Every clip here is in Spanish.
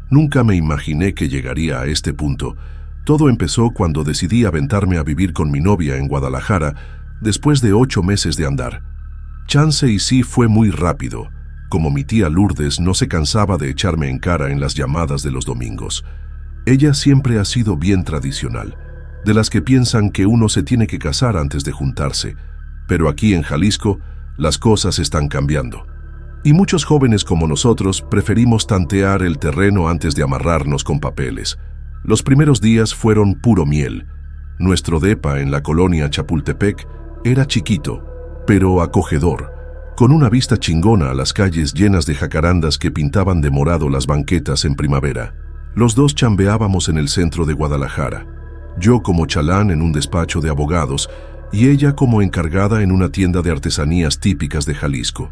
Nunca me imaginé que llegaría a este punto. Todo empezó cuando decidí aventarme a vivir con mi novia en Guadalajara después de 8 meses de andar. Chance y sí fue muy rápido, como mi tía Lourdes no se cansaba de echarme en cara en las llamadas de los domingos. Ella siempre ha sido bien tradicional, de las que piensan que uno se tiene que casar antes de juntarse, pero aquí en Jalisco las cosas están cambiando. Y muchos jóvenes como nosotros preferimos tantear el terreno antes de amarrarnos con papeles. Los primeros días fueron puro miel. Nuestro depa en la colonia Chapultepec era chiquito, pero acogedor, con una vista chingona a las calles llenas de jacarandas que pintaban de morado las banquetas en primavera. Los dos chambeábamos en el centro de Guadalajara, yo como chalán en un despacho de abogados y ella como encargada en una tienda de artesanías típicas de Jalisco.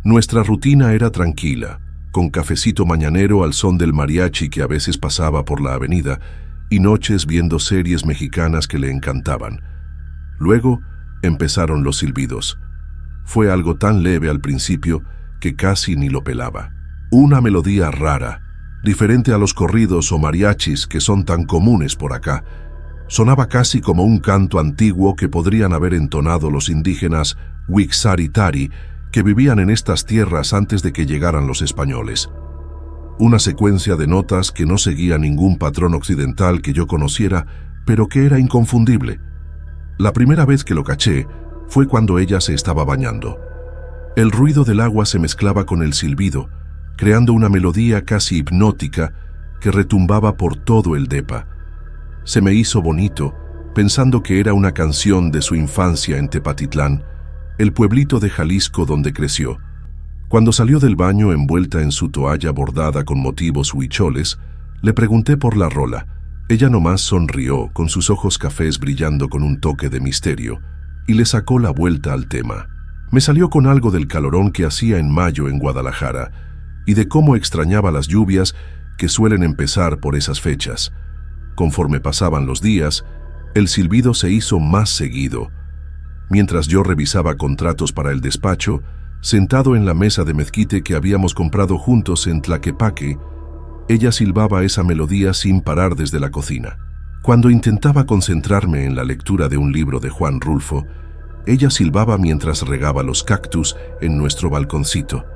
Nuestra rutina era tranquila, con cafecito mañanero al son del mariachi que a veces pasaba por la avenida y noches viendo series mexicanas que le encantaban. Luego empezaron los silbidos. Fue algo tan leve al principio que casi ni lo pelaba. Una melodía rara, diferente a los corridos o mariachis que son tan comunes por acá. Sonaba casi como un canto antiguo que podrían haber entonado los indígenas Wixáritarí que vivían en estas tierras antes de que llegaran los españoles. Una secuencia de notas que no seguía ningún patrón occidental que yo conociera, pero que era inconfundible. La primera vez que lo caché fue cuando ella se estaba bañando. El ruido del agua se mezclaba con el silbido, creando una melodía casi hipnótica que retumbaba por todo el depa. Se me hizo bonito, pensando que era una canción de su infancia en Tepatitlán, el pueblito de Jalisco donde creció. Cuando salió del baño envuelta en su toalla bordada con motivos huicholes, le pregunté por la rola. Ella nomás sonrió, con sus ojos cafés brillando con un toque de misterio, y le sacó la vuelta al tema. Me salió con algo del calorón que hacía en mayo en Guadalajara, y de cómo extrañaba las lluvias que suelen empezar por esas fechas. Conforme pasaban los días, el silbido se hizo más seguido. Mientras yo revisaba contratos para el despacho, sentado en la mesa de mezquite que habíamos comprado juntos en Tlaquepaque, ella silbaba esa melodía sin parar desde la cocina. Cuando intentaba concentrarme en la lectura de un libro de Juan Rulfo, ella silbaba mientras regaba los cactus en nuestro balconcito.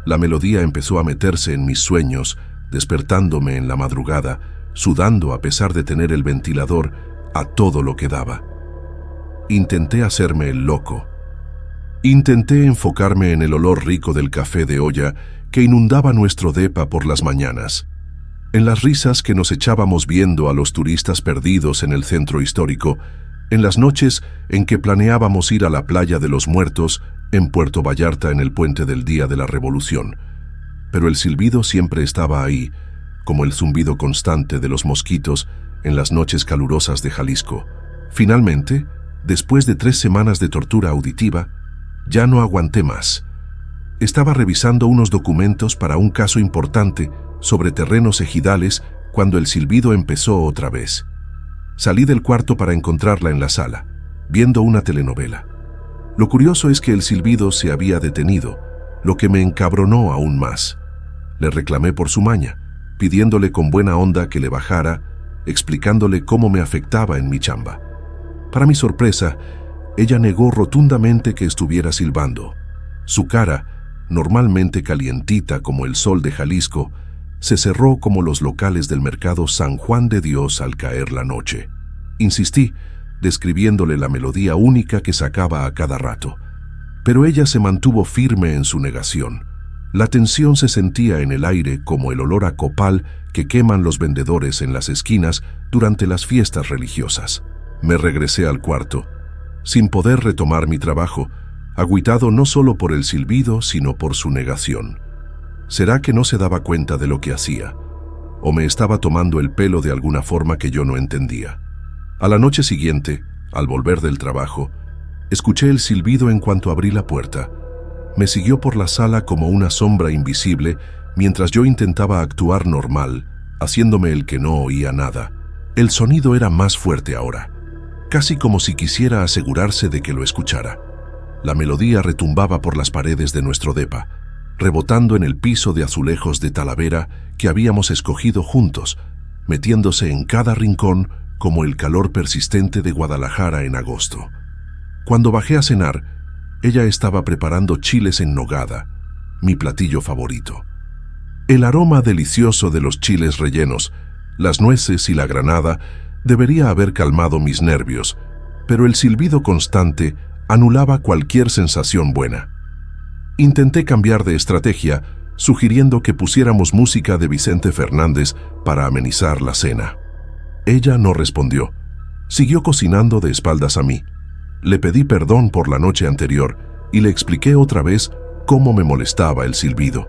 La melodía empezó a meterse en mis sueños, despertándome en la madrugada, sudando a pesar de tener el ventilador a todo lo que daba. Intenté hacerme el loco. Intenté enfocarme en el olor rico del café de olla que inundaba nuestro depa por las mañanas, en las risas que nos echábamos viendo a los turistas perdidos en el centro histórico, en las noches en que planeábamos ir a la playa de los Muertos en Puerto Vallarta en el puente del Día de la Revolución. Pero el silbido siempre estaba ahí, como el zumbido constante de los mosquitos en las noches calurosas de Jalisco. Finalmente, después de 3 semanas de tortura auditiva, ya no aguanté más. Estaba revisando unos documentos para un caso importante sobre terrenos ejidales cuando el silbido empezó otra vez. Salí del cuarto para encontrarla en la sala, viendo una telenovela. Lo curioso es que el silbido se había detenido, lo que me encabronó aún más. Le reclamé por su maña, pidiéndole con buena onda que le bajara, explicándole cómo me afectaba en mi chamba. Para mi sorpresa, ella negó rotundamente que estuviera silbando. Su cara, normalmente calientita como el sol de Jalisco, se cerró como los locales del mercado San Juan de Dios al caer la noche. Insistí, describiéndole la melodía única que sacaba a cada rato. Pero ella se mantuvo firme en su negación. La tensión se sentía en el aire como el olor a copal que queman los vendedores en las esquinas durante las fiestas religiosas. Me regresé al cuarto, sin poder retomar mi trabajo, agüitado no solo por el silbido, sino por su negación. ¿Será que no se daba cuenta de lo que hacía? ¿O me estaba tomando el pelo de alguna forma que yo no entendía? A la noche siguiente, al volver del trabajo, escuché el silbido en cuanto abrí la puerta. Me siguió por la sala como una sombra invisible mientras yo intentaba actuar normal, haciéndome el que no oía nada. El sonido era más fuerte ahora, casi como si quisiera asegurarse de que lo escuchara. La melodía retumbaba por las paredes de nuestro depa, rebotando en el piso de azulejos de Talavera que habíamos escogido juntos, metiéndose en cada rincón como el calor persistente de Guadalajara en agosto. Cuando bajé a cenar, ella estaba preparando chiles en nogada, mi platillo favorito. El aroma delicioso de los chiles rellenos, las nueces y la granada debería haber calmado mis nervios, pero el silbido constante anulaba cualquier sensación buena. Intenté cambiar de estrategia, sugiriendo que pusiéramos música de Vicente Fernández para amenizar la cena. Ella no respondió. Siguió cocinando de espaldas a mí. Le pedí perdón por la noche anterior y le expliqué otra vez cómo me molestaba el silbido.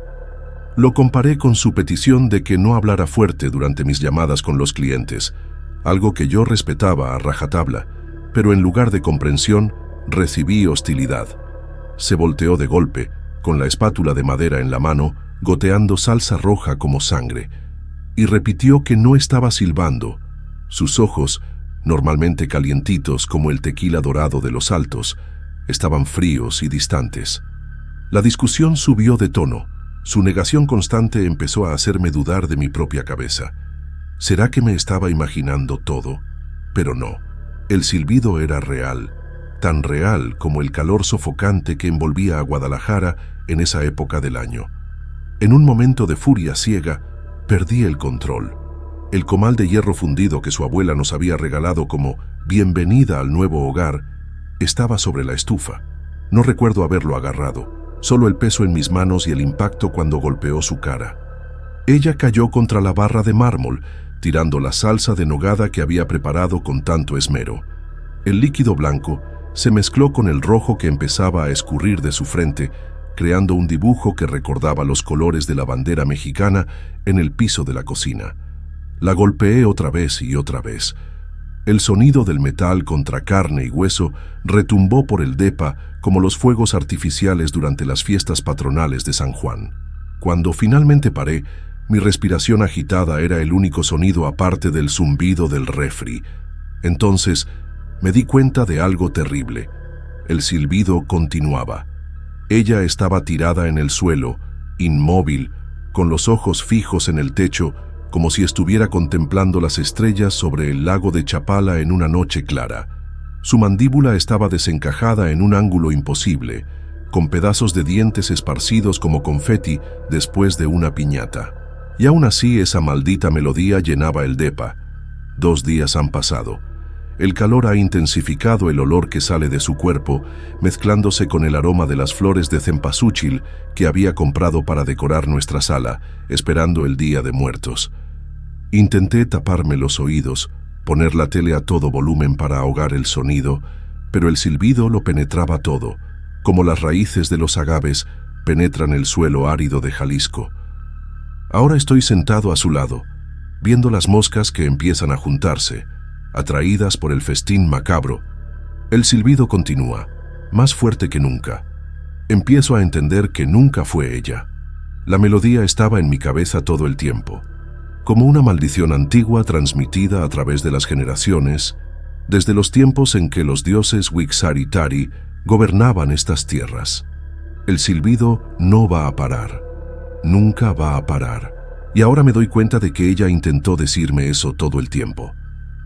Lo comparé con su petición de que no hablara fuerte durante mis llamadas con los clientes, algo que yo respetaba a rajatabla, pero en lugar de comprensión, recibí hostilidad. Se volteó de golpe, con la espátula de madera en la mano, goteando salsa roja como sangre, y repitió que no estaba silbando. Sus ojos, normalmente calientitos como el tequila dorado de los Altos, estaban fríos y distantes. La discusión subió de tono. Su negación constante empezó a hacerme dudar de mi propia cabeza. ¿Será que me estaba imaginando todo? Pero no. El silbido era real, tan real como el calor sofocante que envolvía a Guadalajara en esa época del año. En un momento de furia ciega, perdí el control. El comal de hierro fundido que su abuela nos había regalado como bienvenida al nuevo hogar estaba sobre la estufa. No recuerdo haberlo agarrado, solo el peso en mis manos y el impacto cuando golpeó su cara. Ella cayó contra la barra de mármol, tirando la salsa de nogada que había preparado con tanto esmero. El líquido blanco se mezcló con el rojo que empezaba a escurrir de su frente, creando un dibujo que recordaba los colores de la bandera mexicana en el piso de la cocina. La golpeé otra vez y otra vez. El sonido del metal contra carne y hueso retumbó por el depa como los fuegos artificiales durante las fiestas patronales de San Juan. Cuando finalmente paré, mi respiración agitada era el único sonido aparte del zumbido del refri. Entonces me di cuenta de algo terrible. El silbido continuaba. Ella estaba tirada en el suelo, inmóvil, con los ojos fijos en el techo, como si estuviera contemplando las estrellas sobre el lago de Chapala en una noche clara. Su mandíbula estaba desencajada en un ángulo imposible, con pedazos de dientes esparcidos como confeti después de una piñata. Y aún así esa maldita melodía llenaba el depa. 2 días han pasado. El calor ha intensificado el olor que sale de su cuerpo, mezclándose con el aroma de las flores de cempasúchil que había comprado para decorar nuestra sala, esperando el Día de Muertos. Intenté taparme los oídos, poner la tele a todo volumen para ahogar el sonido, pero el silbido lo penetraba todo, como las raíces de los agaves penetran el suelo árido de Jalisco. Ahora estoy sentado a su lado, viendo las moscas que empiezan a juntarse, atraídas por el festín macabro. El silbido continúa, más fuerte que nunca. Empiezo a entender que nunca fue ella. La melodía estaba en mi cabeza todo el tiempo, como una maldición antigua transmitida a través de las generaciones, desde los tiempos en que los dioses Wixaritari gobernaban estas tierras. El silbido no va a parar, nunca va a parar, y ahora me doy cuenta de que ella intentó decirme eso todo el tiempo.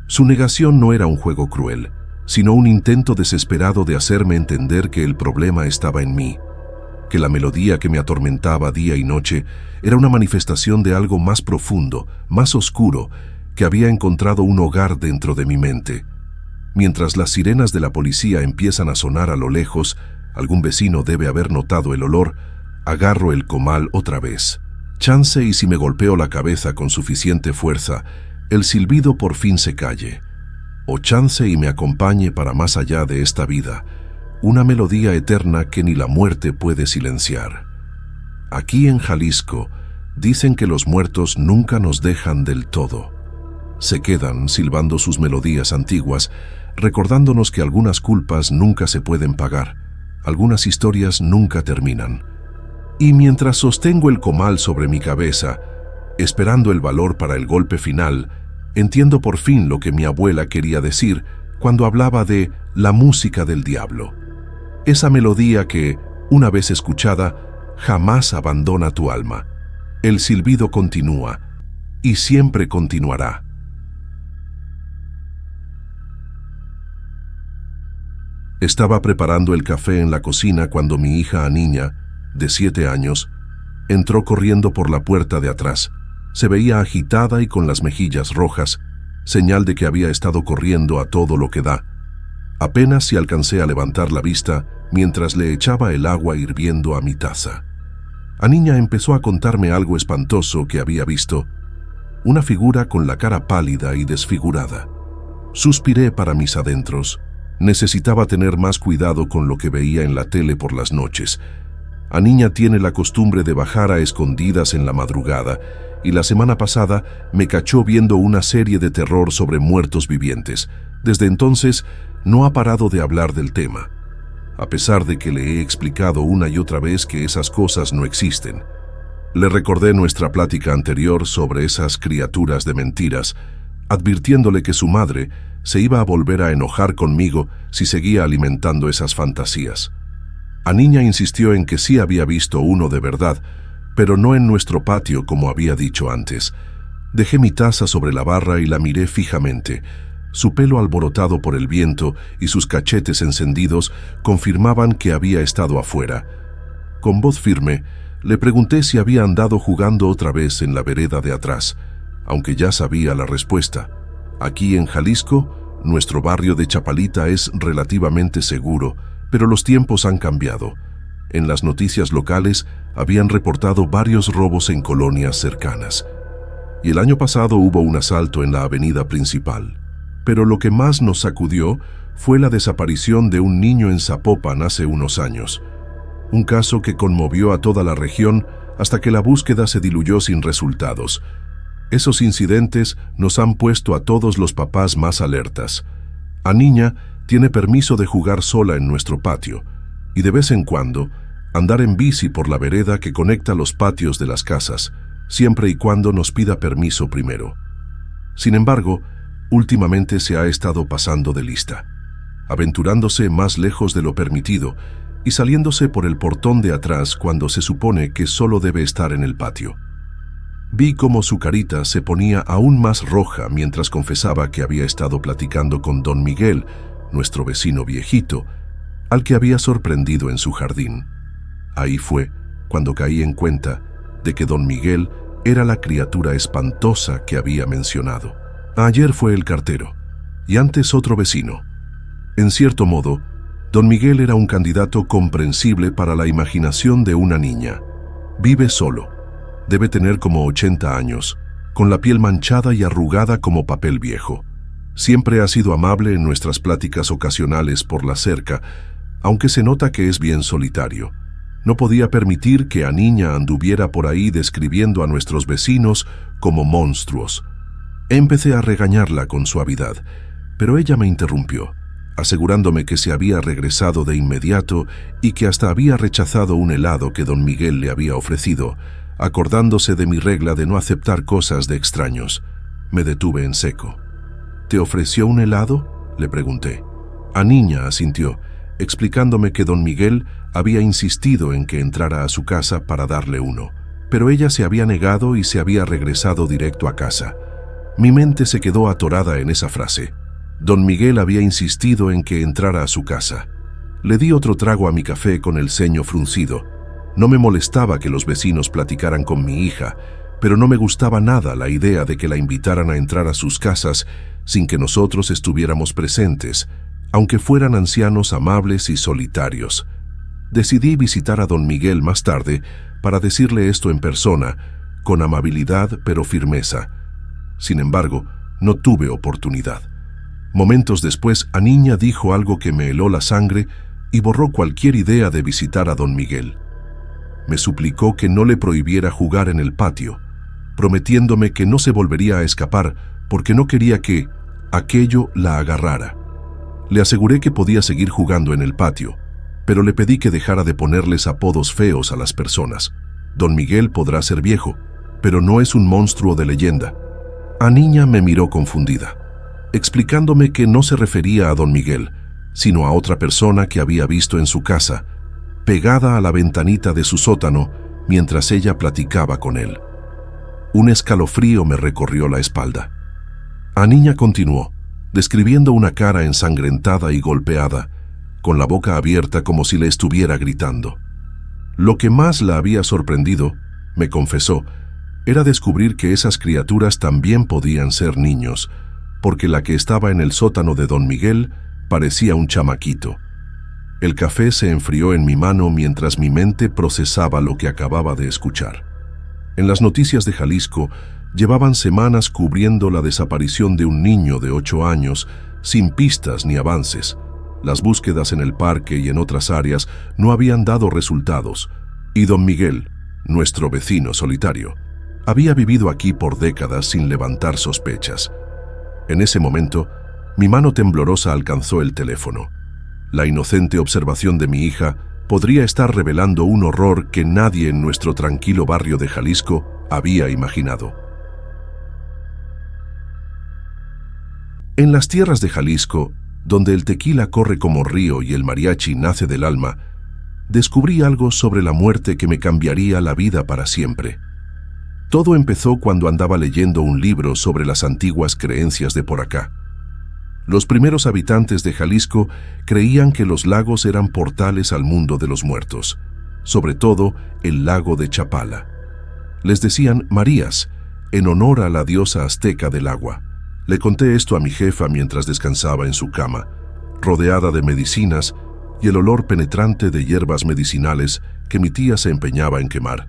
Su negación no era un juego cruel, sino un intento desesperado de hacerme entender que el problema estaba en mí, que la melodía que me atormentaba día y noche era una manifestación de algo más profundo, más oscuro, que había encontrado un hogar dentro de mi mente. Mientras las sirenas de la policía empiezan a sonar a lo lejos, algún vecino debe haber notado el olor, agarro el comal otra vez. Chance y si me golpeo la cabeza con suficiente fuerza, el silbido por fin se calle, o chance y me acompañe para más allá de esta vida, una melodía eterna que ni la muerte puede silenciar. Aquí en Jalisco dicen que los muertos nunca nos dejan del todo. Se quedan silbando sus melodías antiguas, recordándonos que algunas culpas nunca se pueden pagar, algunas historias nunca terminan. Y mientras sostengo el comal sobre mi cabeza, esperando el valor para el golpe final, entiendo por fin lo que mi abuela quería decir cuando hablaba de la música del diablo. Esa melodía que, una vez escuchada, jamás abandona tu alma. El silbido continúa y siempre continuará. Estaba preparando el café en la cocina cuando mi hija Aniña, de 7 años, entró corriendo por la puerta de atrás. Se veía agitada y con las mejillas rojas, señal de que había estado corriendo a todo lo que da. Apenas si alcancé a levantar la vista mientras le echaba el agua hirviendo a mi taza. Aniña empezó a contarme algo espantoso que había visto. Una figura con la cara pálida y desfigurada. Suspiré para mis adentros. Necesitaba tener más cuidado con lo que veía en la tele por las noches. Aniña tiene la costumbre de bajar a escondidas en la madrugada, y la semana pasada me cachó viendo una serie de terror sobre muertos vivientes. Desde entonces, no ha parado de hablar del tema, a pesar de que le he explicado una y otra vez que esas cosas no existen. Le recordé nuestra plática anterior sobre esas criaturas de mentiras, advirtiéndole que su madre se iba a volver a enojar conmigo si seguía alimentando esas fantasías. Aniña insistió en que sí había visto uno de verdad, pero no en nuestro patio como había dicho antes. Dejé mi taza sobre la barra y la miré fijamente. Su pelo alborotado por el viento y sus cachetes encendidos confirmaban que había estado afuera. Con voz firme, le pregunté si había andado jugando otra vez en la vereda de atrás, aunque ya sabía la respuesta. Aquí en Jalisco, nuestro barrio de Chapalita es relativamente seguro, pero los tiempos han cambiado. En las noticias locales habían reportado varios robos en colonias cercanas. Y el año pasado hubo un asalto en la avenida principal. Pero lo que más nos sacudió fue la desaparición de un niño en Zapopan hace unos años. Un caso que conmovió a toda la región hasta que la búsqueda se diluyó sin resultados. Esos incidentes nos han puesto a todos los papás más alertas. Aniña tiene permiso de jugar sola en nuestro patio y de vez en cuando andar en bici por la vereda que conecta los patios de las casas, siempre y cuando nos pida permiso primero. Sin embargo, últimamente se ha estado pasando de lista, aventurándose más lejos de lo permitido y saliéndose por el portón de atrás cuando se supone que solo debe estar en el patio. Vi cómo su carita se ponía aún más roja mientras confesaba que había estado platicando con don Miguel, nuestro vecino viejito, al que había sorprendido en su jardín. Ahí fue cuando caí en cuenta de que don Miguel era la criatura espantosa que había mencionado. Ayer fue el cartero, y antes otro vecino. En cierto modo, don Miguel era un candidato comprensible para la imaginación de una niña. Vive solo. Debe tener como 80 años, con la piel manchada y arrugada como papel viejo. Siempre ha sido amable en nuestras pláticas ocasionales por la cerca, aunque se nota que es bien solitario. No podía permitir que Aniña anduviera por ahí describiendo a nuestros vecinos como monstruos. Empecé a regañarla con suavidad, pero ella me interrumpió, asegurándome que se había regresado de inmediato y que hasta había rechazado un helado que don Miguel le había ofrecido, acordándose de mi regla de no aceptar cosas de extraños. Me detuve en seco. ¿Te ofreció un helado?, le pregunté. Aniña asintió, explicándome que don Miguel había insistido en que entrara a su casa para darle uno, pero ella se había negado y se había regresado directo a casa. Mi mente se quedó atorada en esa frase. Don Miguel había insistido en que entrara a su casa. Le di otro trago a mi café con el ceño fruncido. No me molestaba que los vecinos platicaran con mi hija, pero no me gustaba nada la idea de que la invitaran a entrar a sus casas sin que nosotros estuviéramos presentes, aunque fueran ancianos amables y solitarios. Decidí visitar a don Miguel más tarde para decirle esto en persona, con amabilidad pero firmeza. Sin embargo, no tuve oportunidad. Momentos después, Aniña dijo algo que me heló la sangre y borró cualquier idea de visitar a don Miguel. Me suplicó que no le prohibiera jugar en el patio, prometiéndome que no se volvería a escapar porque no quería que aquello la agarrara. Le aseguré que podía seguir jugando en el patio, pero le pedí que dejara de ponerles apodos feos a las personas. Don Miguel podrá ser viejo, pero no es un monstruo de leyenda. Aniña me miró confundida, explicándome que no se refería a don Miguel, sino a otra persona que había visto en su casa, pegada a la ventanita de su sótano mientras ella platicaba con él. Un escalofrío me recorrió la espalda. Aniña continuó, describiendo una cara ensangrentada y golpeada, con la boca abierta como si le estuviera gritando. Lo que más la había sorprendido, me confesó, era descubrir que esas criaturas también podían ser niños, porque la que estaba en el sótano de Don Miguel parecía un chamaquito. El café se enfrió en mi mano mientras mi mente procesaba lo que acababa de escuchar. En las noticias de Jalisco, llevaban semanas cubriendo la desaparición de un niño de 8 años, sin pistas ni avances. Las búsquedas en el parque y en otras áreas no habían dado resultados, y Don Miguel, nuestro vecino solitario, había vivido aquí por décadas sin levantar sospechas. En ese momento, mi mano temblorosa alcanzó el teléfono. La inocente observación de mi hija podría estar revelando un horror que nadie en nuestro tranquilo barrio de Jalisco había imaginado. En las tierras de Jalisco, donde el tequila corre como río y el mariachi nace del alma, descubrí algo sobre la muerte que me cambiaría la vida para siempre. Todo empezó cuando andaba leyendo un libro sobre las antiguas creencias de por acá. Los primeros habitantes de Jalisco creían que los lagos eran portales al mundo de los muertos, sobre todo el lago de Chapala. Les decían Marías, en honor a la diosa azteca del agua. Le conté esto a mi jefa mientras descansaba en su cama, rodeada de medicinas y el olor penetrante de hierbas medicinales que mi tía se empeñaba en quemar.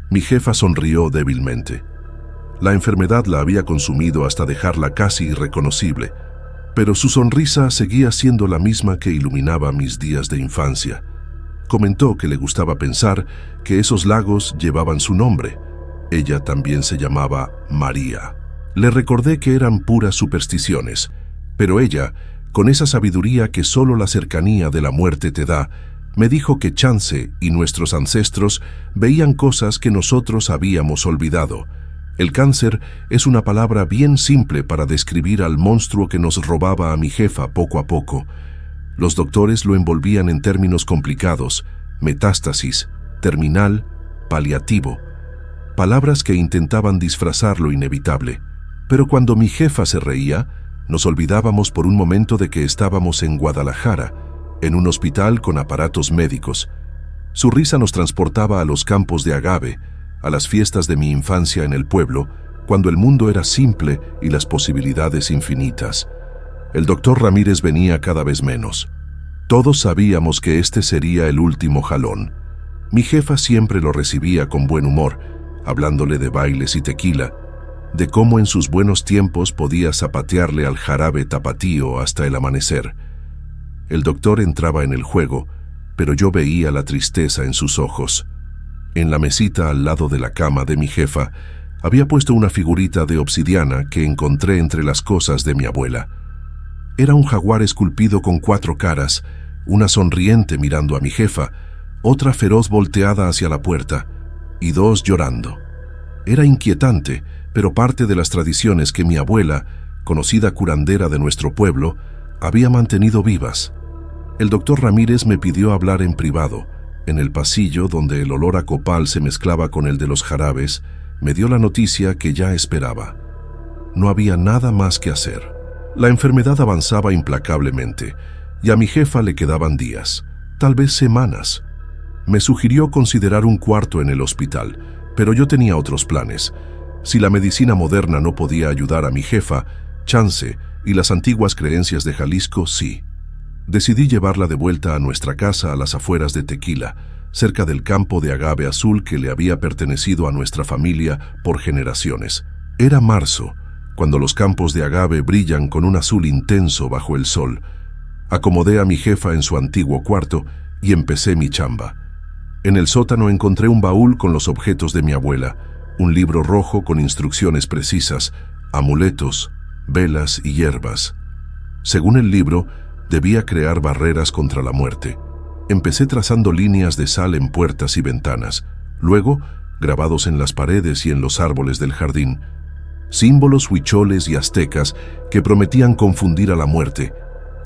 Mi jefa sonrió débilmente. La enfermedad la había consumido hasta dejarla casi irreconocible, pero su sonrisa seguía siendo la misma que iluminaba mis días de infancia. Comentó que le gustaba pensar que esos lagos llevaban su nombre. Ella también se llamaba María. Le recordé que eran puras supersticiones, pero ella, con esa sabiduría que solo la cercanía de la muerte te da, me dijo que Chance y nuestros ancestros veían cosas que nosotros habíamos olvidado. El cáncer es una palabra bien simple para describir al monstruo que nos robaba a mi jefa poco a poco. Los doctores lo envolvían en términos complicados: metástasis, terminal, paliativo. Palabras que intentaban disfrazar lo inevitable. Pero cuando mi jefa se reía, nos olvidábamos por un momento de que estábamos en Guadalajara, en un hospital con aparatos médicos. Su risa nos transportaba a los campos de agave, a las fiestas de mi infancia en el pueblo, cuando el mundo era simple y las posibilidades infinitas. El doctor Ramírez venía cada vez menos. Todos sabíamos que este sería el último jalón. Mi jefa siempre lo recibía con buen humor, hablándole de bailes y tequila, de cómo en sus buenos tiempos podía zapatearle al jarabe tapatío hasta el amanecer. El doctor entraba en el juego, pero yo veía la tristeza en sus ojos. En la mesita al lado de la cama de mi jefa había puesto una figurita de obsidiana que encontré entre las cosas de mi abuela. Era un jaguar esculpido con 4 caras, una sonriente mirando a mi jefa, otra feroz volteada hacia la puerta, y 2 llorando. Era inquietante, pero parte de las tradiciones que mi abuela, conocida curandera de nuestro pueblo, había mantenido vivas. El doctor Ramírez me pidió hablar en privado. En el pasillo, donde el olor a copal se mezclaba con el de los jarabes, me dio la noticia que ya esperaba. No había nada más que hacer. La enfermedad avanzaba implacablemente, y a mi jefa le quedaban días, tal vez semanas. Me sugirió considerar un cuarto en el hospital, pero yo tenía otros planes. Si la medicina moderna no podía ayudar a mi jefa, Chance y las antiguas creencias de Jalisco sí. Decidí llevarla de vuelta a nuestra casa a las afueras de Tequila, cerca del campo de agave azul que le había pertenecido a nuestra familia por generaciones. Era marzo, cuando los campos de agave brillan con un azul intenso bajo el sol. Acomodé a mi jefa en su antiguo cuarto y empecé mi chamba. En el sótano encontré un baúl con los objetos de mi abuela, un libro rojo con instrucciones precisas, amuletos, velas y hierbas. Según el libro, debía crear barreras contra la muerte. Empecé trazando líneas de sal en puertas y ventanas, luego grabados en las paredes y en los árboles del jardín, símbolos huicholes y aztecas que prometían confundir a la muerte,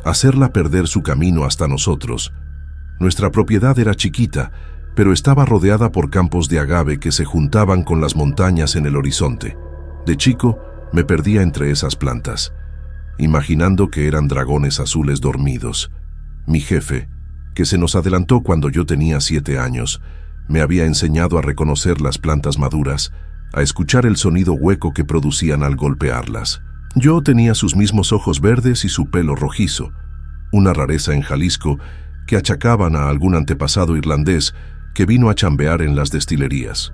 hacerla perder su camino hasta nosotros. Nuestra propiedad era chiquita, pero estaba rodeada por campos de agave que se juntaban con las montañas en el horizonte. De chico, me perdía entre esas plantas, imaginando que eran dragones azules dormidos. Mi jefe, que se nos adelantó cuando yo tenía 7 años, me había enseñado a reconocer las plantas maduras, a escuchar el sonido hueco que producían al golpearlas. Yo tenía sus mismos ojos verdes y su pelo rojizo, una rareza en Jalisco que achacaban a algún antepasado irlandés que vino a chambear en las destilerías.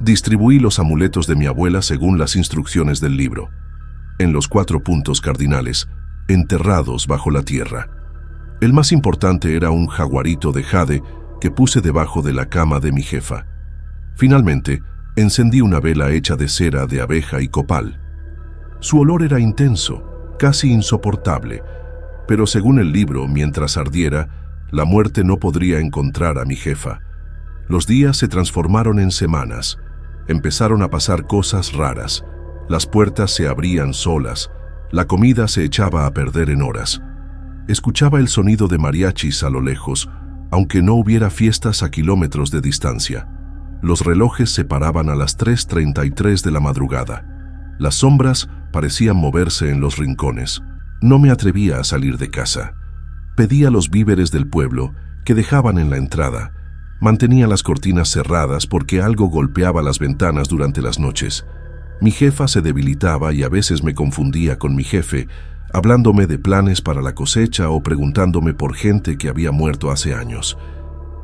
Distribuí los amuletos de mi abuela según las instrucciones del libro, en los 4 puntos cardinales, enterrados bajo la tierra. El más importante era un jaguarito de jade que puse debajo de la cama de mi jefa. Finalmente, encendí una vela hecha de cera de abeja y copal. Su olor era intenso, casi insoportable, pero según el libro, mientras ardiera, la muerte no podría encontrar a mi jefa. Los días se transformaron en semanas. Empezaron a pasar cosas raras. Las puertas se abrían solas. La comida se echaba a perder en horas. Escuchaba el sonido de mariachis a lo lejos, aunque no hubiera fiestas a kilómetros de distancia. Los relojes se paraban a las 3:33 de la madrugada. Las sombras parecían moverse en los rincones. No me atrevía a salir de casa. Pedía los víveres del pueblo, que dejaban en la entrada. Mantenía las cortinas cerradas porque algo golpeaba las ventanas durante las noches. Mi jefa se debilitaba y a veces me confundía con mi jefe, hablándome de planes para la cosecha o preguntándome por gente que había muerto hace años.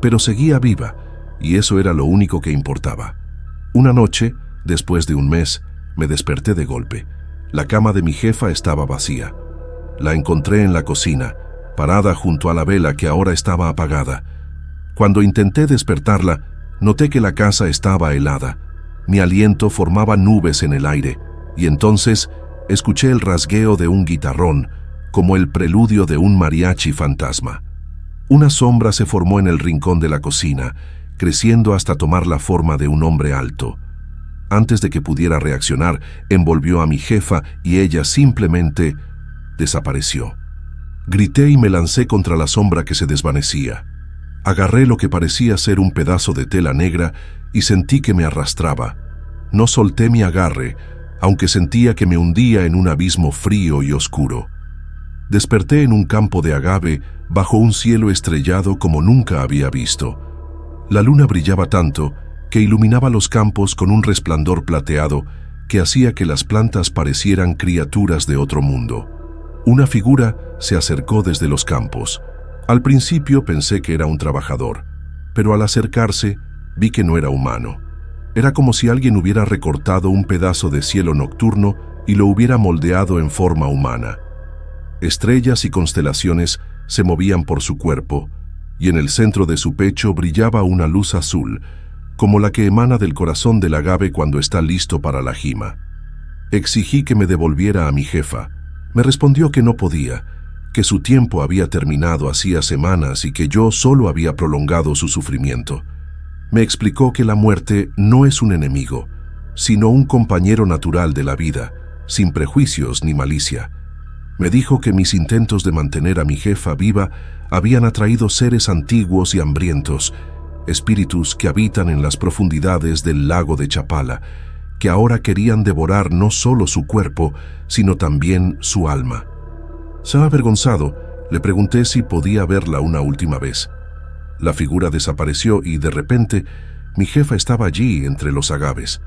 Pero seguía viva, y eso era lo único que importaba. Una noche, después de un mes, me desperté de golpe. La cama de mi jefa estaba vacía. La encontré en la cocina, parada junto a la vela que ahora estaba apagada. Cuando intenté despertarla, noté que la casa estaba helada. Mi aliento formaba nubes en el aire, y entonces escuché el rasgueo de un guitarrón, como el preludio de un mariachi fantasma. Una sombra se formó en el rincón de la cocina, creciendo hasta tomar la forma de un hombre alto. Antes de que pudiera reaccionar, envolvió a mi jefa y ella simplemente desapareció. Grité y me lancé contra la sombra que se desvanecía. Agarré lo que parecía ser un pedazo de tela negra y sentí que me arrastraba. No solté mi agarre, aunque sentía que me hundía en un abismo frío y oscuro. Desperté en un campo de agave bajo un cielo estrellado como nunca había visto. La luna brillaba tanto que iluminaba los campos con un resplandor plateado que hacía que las plantas parecieran criaturas de otro mundo. Una figura se acercó desde los campos. Al principio pensé que era un trabajador, pero al acercarse vi que no era humano. Era como si alguien hubiera recortado un pedazo de cielo nocturno y lo hubiera moldeado en forma humana. Estrellas y constelaciones se movían por su cuerpo, y en el centro de su pecho brillaba una luz azul, como la que emana del corazón del agave cuando está listo para la jima. Exigí que me devolviera a mi jefa. Me respondió que no podía, que su tiempo había terminado hacía semanas y que yo solo había prolongado su sufrimiento. Me explicó que la muerte no es un enemigo, sino un compañero natural de la vida, sin prejuicios ni malicia. Me dijo que mis intentos de mantener a mi jefa viva habían atraído seres antiguos y hambrientos, espíritus que habitan en las profundidades del lago de Chapala, que ahora querían devorar no solo su cuerpo, sino también su alma. Avergonzado, le pregunté si podía verla una última vez. La figura desapareció y, de repente, mi jefa estaba allí entre los agaves.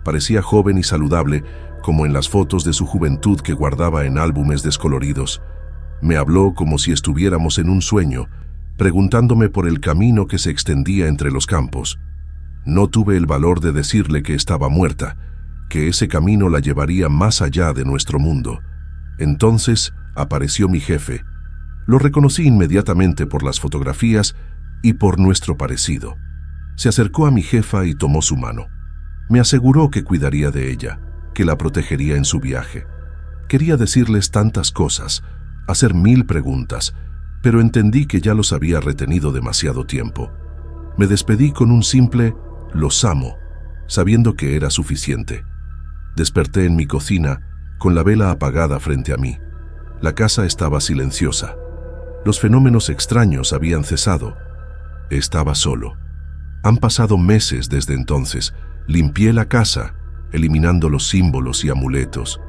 Parecía joven y saludable, como en las fotos de su juventud que guardaba en álbumes descoloridos. Me habló como si estuviéramos en un sueño, preguntándome por el camino que se extendía entre los campos. No tuve el valor de decirle que estaba muerta, que ese camino la llevaría más allá de nuestro mundo. Entonces apareció mi jefe. Lo reconocí inmediatamente por las fotografías y por nuestro parecido. Se acercó a mi jefa y tomó su mano. Me aseguró que cuidaría de ella, que la protegería en su viaje. Quería decirles tantas cosas, hacer 1000 preguntas, pero entendí que ya los había retenido demasiado tiempo. Me despedí con un simple «los amo», sabiendo que era suficiente. Desperté en mi cocina, con la vela apagada frente a mí. La casa estaba silenciosa. Los fenómenos extraños habían cesado. Estaba solo. Han pasado meses desde entonces. Limpié la casa, eliminando los símbolos y amuletos.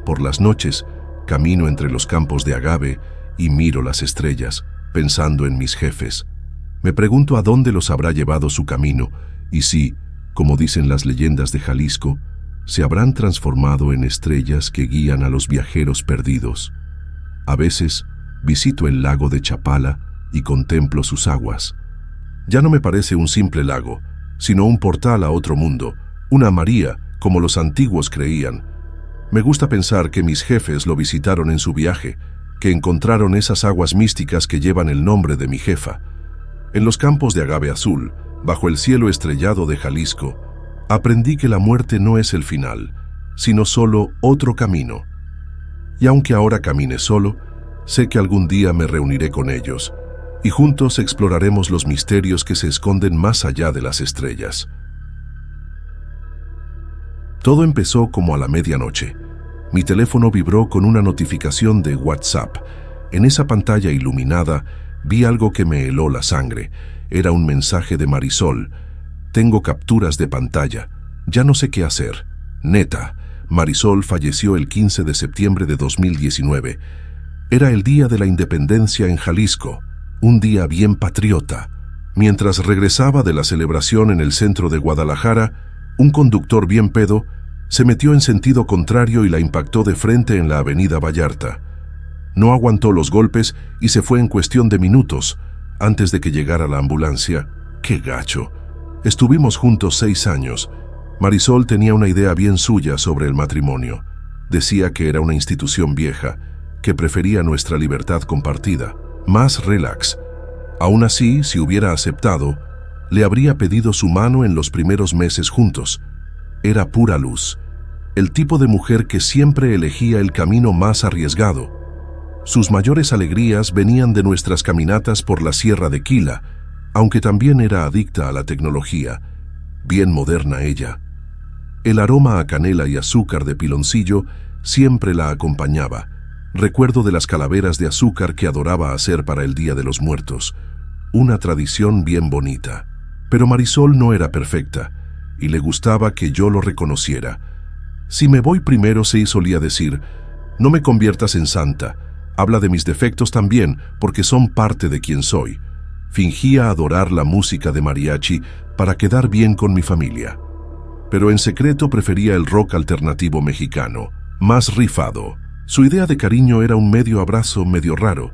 Por las noches, camino entre los campos de agave y miro las estrellas, pensando en mis jefes. Me pregunto a dónde los habrá llevado su camino y si, como dicen las leyendas de Jalisco, se habrán transformado en estrellas que guían a los viajeros perdidos. A veces, visito el lago de Chapala y contemplo sus aguas. Ya no me parece un simple lago, sino un portal a otro mundo, una María, como los antiguos creían. Me gusta pensar que mis jefes lo visitaron en su viaje, que encontraron esas aguas místicas que llevan el nombre de mi jefa. En los campos de agave azul, bajo el cielo estrellado de Jalisco, aprendí que la muerte no es el final, sino solo otro camino. Y aunque ahora camine solo, sé que algún día me reuniré con ellos, y juntos exploraremos los misterios que se esconden más allá de las estrellas. Todo empezó como a la medianoche. Mi teléfono vibró con una notificación de WhatsApp. En esa pantalla iluminada vi algo que me heló la sangre. Era un mensaje de Marisol. Tengo capturas de pantalla. Ya no sé qué hacer. Neta, Marisol falleció el 15 de septiembre de 2019. Era el día de la independencia en Jalisco, un día bien patriota. Mientras regresaba de la celebración en el centro de Guadalajara, un conductor bien pedo se metió en sentido contrario y la impactó de frente en la avenida Vallarta. No aguantó los golpes y se fue en cuestión de minutos, antes de que llegara la ambulancia. ¡Qué gacho! Estuvimos juntos 6 años. Marisol tenía una idea bien suya sobre el matrimonio. Decía que era una institución vieja, que prefería nuestra libertad compartida, más relax. Aún así, si hubiera aceptado, le habría pedido su mano en los primeros meses juntos. Era pura luz, el tipo de mujer que siempre elegía el camino más arriesgado. Sus mayores alegrías venían de nuestras caminatas por la Sierra de Quila, aunque también era adicta a la tecnología, bien moderna ella. El aroma a canela y azúcar de piloncillo siempre la acompañaba. Recuerdo de las calaveras de azúcar que adoraba hacer para el Día de los Muertos, una tradición bien bonita. Pero Marisol no era perfecta, y le gustaba que yo lo reconociera. Si me voy primero, se solía decir, no me conviertas en santa, habla de mis defectos también, porque son parte de quien soy. Fingía adorar la música de mariachi para quedar bien con mi familia. Pero en secreto prefería el rock alternativo mexicano, más rifado. Su idea de cariño era un medio abrazo medio raro,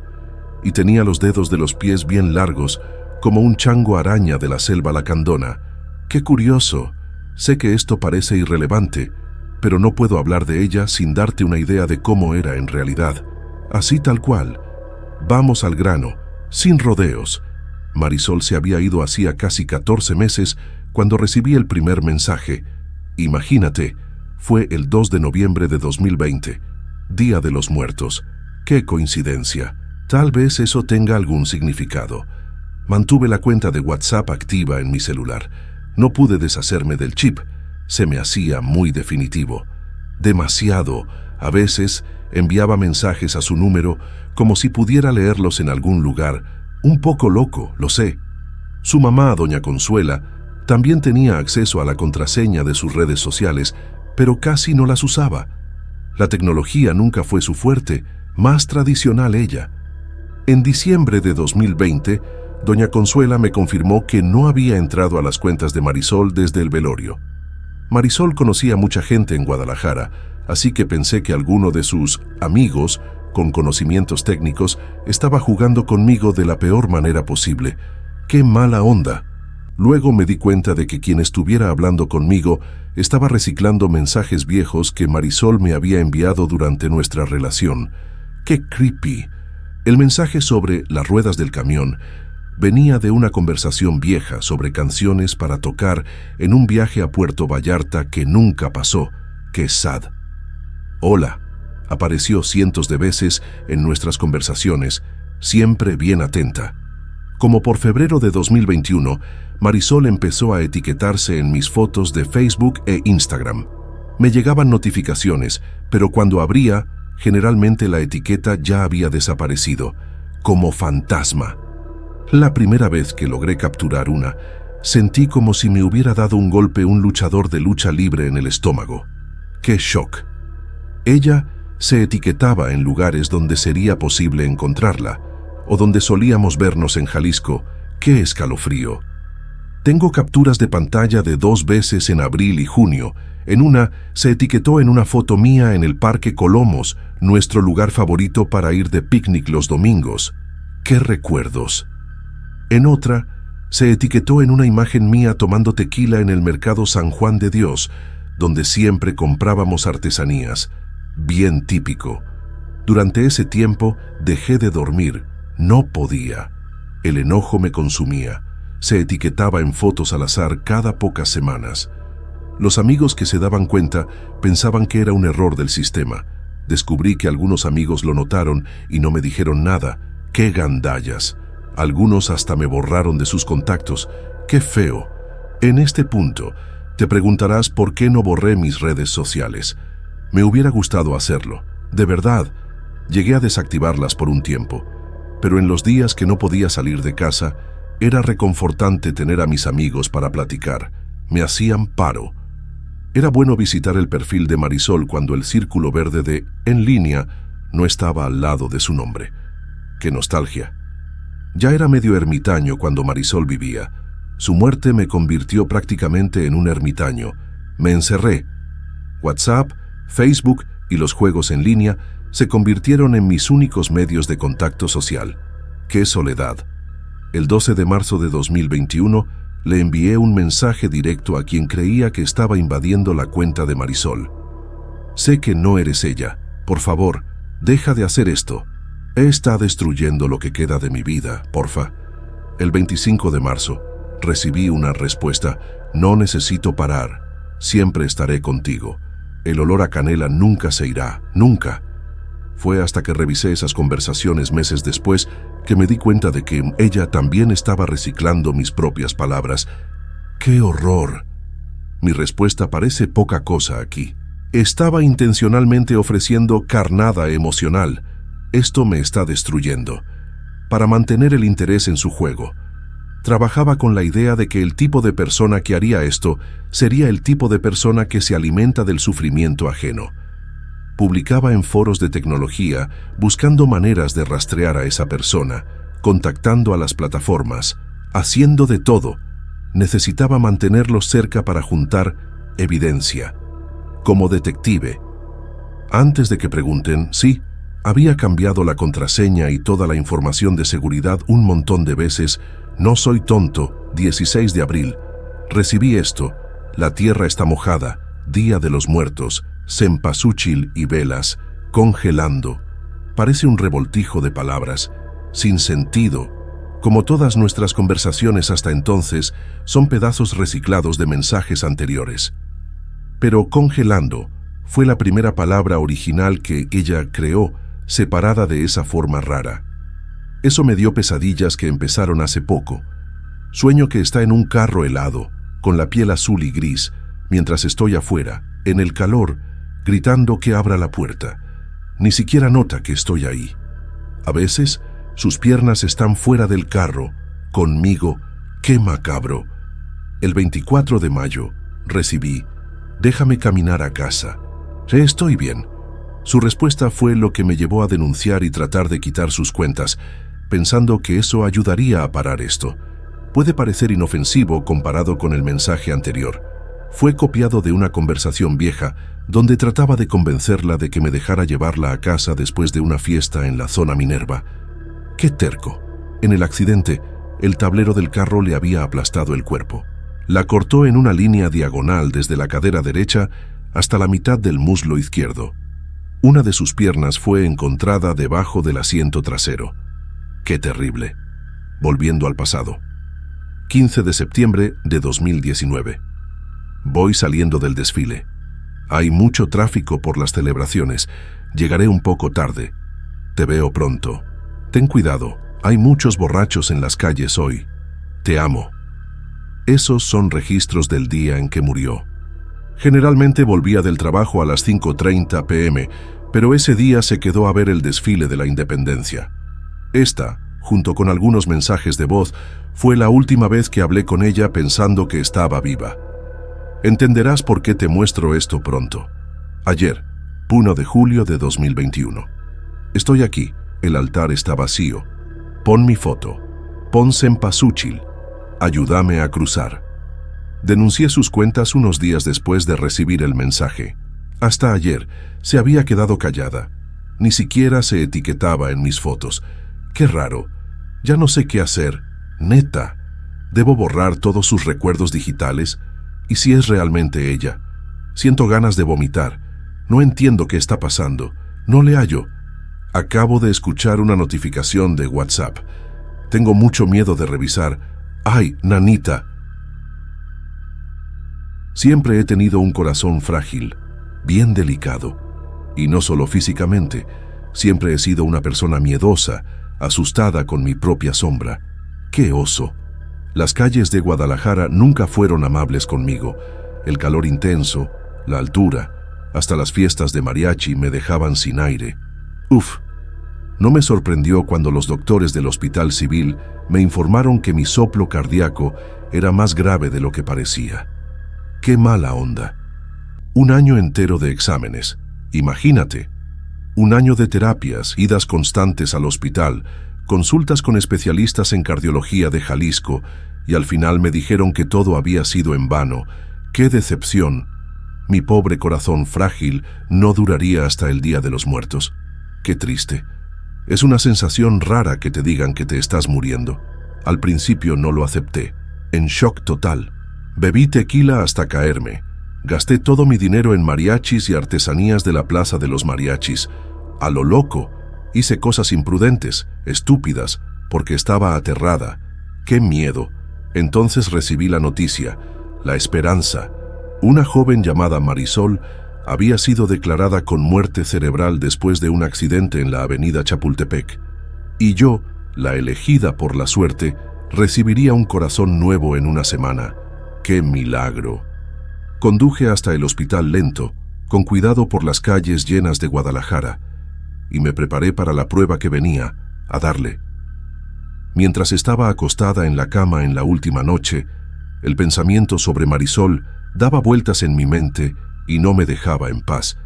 y tenía los dedos de los pies bien largos, como un chango araña de la selva lacandona. ¡Qué curioso! Sé que esto parece irrelevante, pero no puedo hablar de ella sin darte una idea de cómo era en realidad. Así tal cual. Vamos al grano, sin rodeos. Marisol se había ido hacía casi 14 meses cuando recibí el primer mensaje. Imagínate, fue el 2 de noviembre de 2020, Día de los Muertos. ¡Qué coincidencia! Tal vez eso tenga algún significado. Mantuve la cuenta de WhatsApp activa en mi celular. No pude deshacerme del chip. Se me hacía muy definitivo. Demasiado. A veces enviaba mensajes a su número como si pudiera leerlos en algún lugar. Un poco loco, lo sé. Su mamá, doña Consuela, también tenía acceso a la contraseña de sus redes sociales, pero casi no las usaba. La tecnología nunca fue su fuerte, más tradicional ella. En diciembre de 2020, doña Consuela me confirmó que no había entrado a las cuentas de Marisol desde el velorio. Marisol conocía mucha gente en Guadalajara, así que pensé que alguno de sus amigos, con conocimientos técnicos, estaba jugando conmigo de la peor manera posible. ¡Qué mala onda! Luego me di cuenta de que quien estuviera hablando conmigo estaba reciclando mensajes viejos que Marisol me había enviado durante nuestra relación. ¡Qué creepy! El mensaje sobre las ruedas del camión venía de una conversación vieja sobre canciones para tocar en un viaje a Puerto Vallarta que nunca pasó. ¡Qué sad! Hola, apareció cientos de veces en nuestras conversaciones, siempre bien atenta. Como por febrero de 2021, Marisol empezó a etiquetarse en mis fotos de Facebook e Instagram. Me llegaban notificaciones, pero cuando abría, generalmente la etiqueta ya había desaparecido. como fantasma. La primera vez que logré capturar una, sentí como si me hubiera dado un golpe un luchador de lucha libre en el estómago. ¡Qué shock! Ella se etiquetaba en lugares donde sería posible encontrarla, o donde solíamos vernos en Jalisco. ¡Qué escalofrío! Tengo capturas de pantalla de 2 veces en abril y junio. En una, se etiquetó en una foto mía en el Parque Colomos, nuestro lugar favorito para ir de picnic los domingos. ¡Qué recuerdos! En otra, se etiquetó en una imagen mía tomando tequila en el Mercado San Juan de Dios, donde siempre comprábamos artesanías. Bien típico. Durante ese tiempo dejé de dormir. No podía. El enojo me consumía. Se etiquetaba en fotos al azar cada pocas semanas. Los amigos que se daban cuenta pensaban que era un error del sistema. Descubrí que algunos amigos lo notaron y no me dijeron nada. ¡Qué gandallas! Algunos hasta me borraron de sus contactos. ¡Qué feo! En este punto, te preguntarás por qué no borré mis redes sociales. Me hubiera gustado hacerlo. De verdad, llegué a desactivarlas por un tiempo. Pero en los días que no podía salir de casa, era reconfortante tener a mis amigos para platicar. Me hacían paro. Era bueno visitar el perfil de Marisol cuando el círculo verde de "en línea" no estaba al lado de su nombre. ¡Qué nostalgia! Ya era medio ermitaño cuando Marisol vivía. Su muerte me convirtió prácticamente en un ermitaño. Me encerré. WhatsApp, Facebook y los juegos en línea se convirtieron en mis únicos medios de contacto social. ¡Qué soledad! El 12 de marzo de 2021 le envié un mensaje directo a quien creía que estaba invadiendo la cuenta de Marisol. Sé que no eres ella. Por favor, deja de hacer esto. Está destruyendo lo que queda de mi vida, porfa. El 25 de marzo recibí una respuesta. No necesito parar. Siempre estaré contigo. El olor a canela nunca se irá. Nunca. Fue hasta que revisé esas conversaciones meses después que me di cuenta de que ella también estaba reciclando mis propias palabras. ¡Qué horror! Mi respuesta parece poca cosa aquí. Estaba intencionalmente ofreciendo carnada emocional. Esto me está destruyendo. Para mantener el interés en su juego. Trabajaba con la idea de que el tipo de persona que haría esto sería el tipo de persona que se alimenta del sufrimiento ajeno. Publicaba en foros de tecnología buscando maneras de rastrear a esa persona, contactando a las plataformas, haciendo de todo. Necesitaba mantenerlos cerca para juntar evidencia. Como detective. Antes de que pregunten, sí, había cambiado la contraseña y toda la información de seguridad un montón de veces. No soy tonto. 16 de abril. Recibí esto. La tierra está mojada. Día de los Muertos. Cempasúchil y velas. Congelando. Parece un revoltijo de palabras. Sin sentido. Como todas nuestras conversaciones hasta entonces, son pedazos reciclados de mensajes anteriores. Pero congelando fue la primera palabra original que ella creó, separada de esa forma rara. Eso me dio pesadillas que empezaron hace poco. Sueño que está en un carro helado, con la piel azul y gris, mientras estoy afuera, en el calor, gritando que abra la puerta. Ni siquiera nota que estoy ahí. A veces, sus piernas están fuera del carro, conmigo. ¡Qué macabro! El 24 de mayo, recibí: déjame caminar a casa. Estoy bien. Su respuesta fue lo que me llevó a denunciar y tratar de quitar sus cuentas, pensando que eso ayudaría a parar esto. Puede parecer inofensivo comparado con el mensaje anterior. Fue copiado de una conversación vieja donde trataba de convencerla de que me dejara llevarla a casa después de una fiesta en la zona Minerva. ¡Qué terco! En el accidente, el tablero del carro le había aplastado el cuerpo. La cortó en una línea diagonal desde la cadera derecha hasta la mitad del muslo izquierdo. Una de sus piernas fue encontrada debajo del asiento trasero. ¡Qué terrible! Volviendo al pasado. 15 de septiembre de 2019. Voy saliendo del desfile. Hay mucho tráfico por las celebraciones. Llegaré un poco tarde. Te veo pronto. Ten cuidado, hay muchos borrachos en las calles hoy. Te amo. Esos son registros del día en que murió. Generalmente volvía del trabajo a las 5:30 p.m., pero ese día se quedó a ver el desfile de la Independencia. Esta, junto con algunos mensajes de voz, fue la última vez que hablé con ella pensando que estaba viva. Entenderás por qué te muestro esto pronto. Ayer, 1 de julio de 2021. Estoy aquí, el altar está vacío. Pon mi foto. Pon cempasúchil. Ayúdame a cruzar. Denuncié sus cuentas unos días después de recibir el mensaje. Hasta ayer se había quedado callada. Ni siquiera se etiquetaba en mis fotos. Qué raro. Ya no sé qué hacer. Neta. ¿Debo borrar todos sus recuerdos digitales? ¿Y si es realmente ella? Siento ganas de vomitar. No entiendo qué está pasando. No le hallo. Acabo de escuchar una notificación de WhatsApp. Tengo mucho miedo de revisar. ¡Ay, nanita! Siempre he tenido un corazón frágil, bien delicado. Y no solo físicamente. Siempre he sido una persona miedosa, asustada con mi propia sombra. ¡Qué oso! Las calles de Guadalajara nunca fueron amables conmigo. El calor intenso, la altura, hasta las fiestas de mariachi me dejaban sin aire. Uf. No me sorprendió cuando los doctores del Hospital Civil me informaron que mi soplo cardíaco era más grave de lo que parecía. ¡Qué mala onda! Un año entero de exámenes. Imagínate. Un año de terapias, idas constantes al hospital, consultas con especialistas en cardiología de Jalisco, y al final me dijeron que todo había sido en vano. ¡Qué decepción! Mi pobre corazón frágil no duraría hasta el Día de los Muertos. ¡Qué triste! Es una sensación rara que te digan que te estás muriendo. Al principio no lo acepté. En shock total. Bebí tequila hasta caerme. Gasté todo mi dinero en mariachis y artesanías de la Plaza de los Mariachis. A lo loco. Hice cosas imprudentes, estúpidas, porque estaba aterrada. ¡Qué miedo! Entonces recibí la noticia. La esperanza. Una joven llamada Marisol había sido declarada con muerte cerebral después de un accidente en la avenida Chapultepec. Y yo, la elegida por la suerte, recibiría un corazón nuevo en una semana. ¡Qué milagro! Conduje hasta el hospital lento, con cuidado por las calles llenas de Guadalajara, y me preparé para la prueba que venía, a darle. Mientras estaba acostada en la cama en la última noche, el pensamiento sobre Marisol daba vueltas en mi mente y no me dejaba en paz.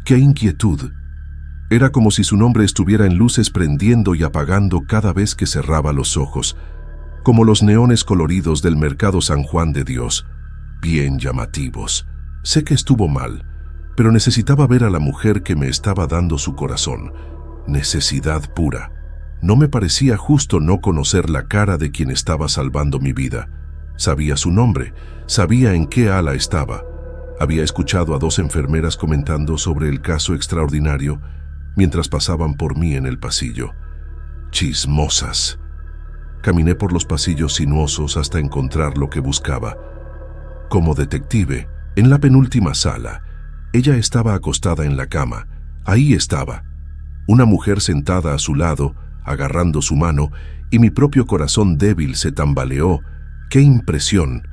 ¡Qué inquietud! Era como si su nombre estuviera en luces prendiendo y apagando cada vez que cerraba los ojos, como los neones coloridos del Mercado San Juan de Dios, bien llamativos. Sé que estuvo mal, pero necesitaba ver a la mujer que me estaba dando su corazón. Necesidad pura. No me parecía justo no conocer la cara de quien estaba salvando mi vida. Sabía su nombre, sabía en qué ala estaba. Había escuchado a 2 enfermeras comentando sobre el caso extraordinario mientras pasaban por mí en el pasillo. Chismosas. Caminé por los pasillos sinuosos hasta encontrar lo que buscaba. Como detective, en la penúltima sala, ella estaba acostada en la cama. Ahí estaba. Una mujer sentada a su lado, agarrando su mano, y mi propio corazón débil se tambaleó. ¡Qué impresión!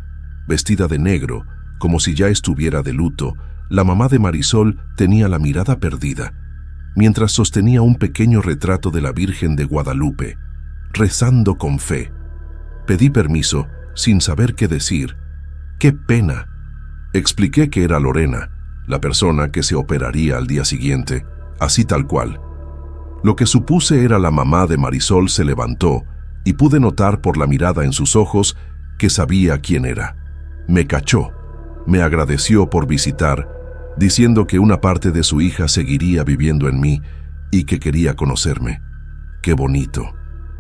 Vestida de negro, como si ya estuviera de luto, la mamá de Marisol tenía la mirada perdida, mientras sostenía un pequeño retrato de la Virgen de Guadalupe, rezando con fe. Pedí permiso, sin saber qué decir. ¡Qué pena! Expliqué que era Lorena, la persona que se operaría al día siguiente, así tal cual. Lo que supuse era la mamá de Marisol se levantó y pude notar por la mirada en sus ojos que sabía quién era. Me cachó, me agradeció por visitar, diciendo que una parte de su hija seguiría viviendo en mí y que quería conocerme. ¡Qué bonito!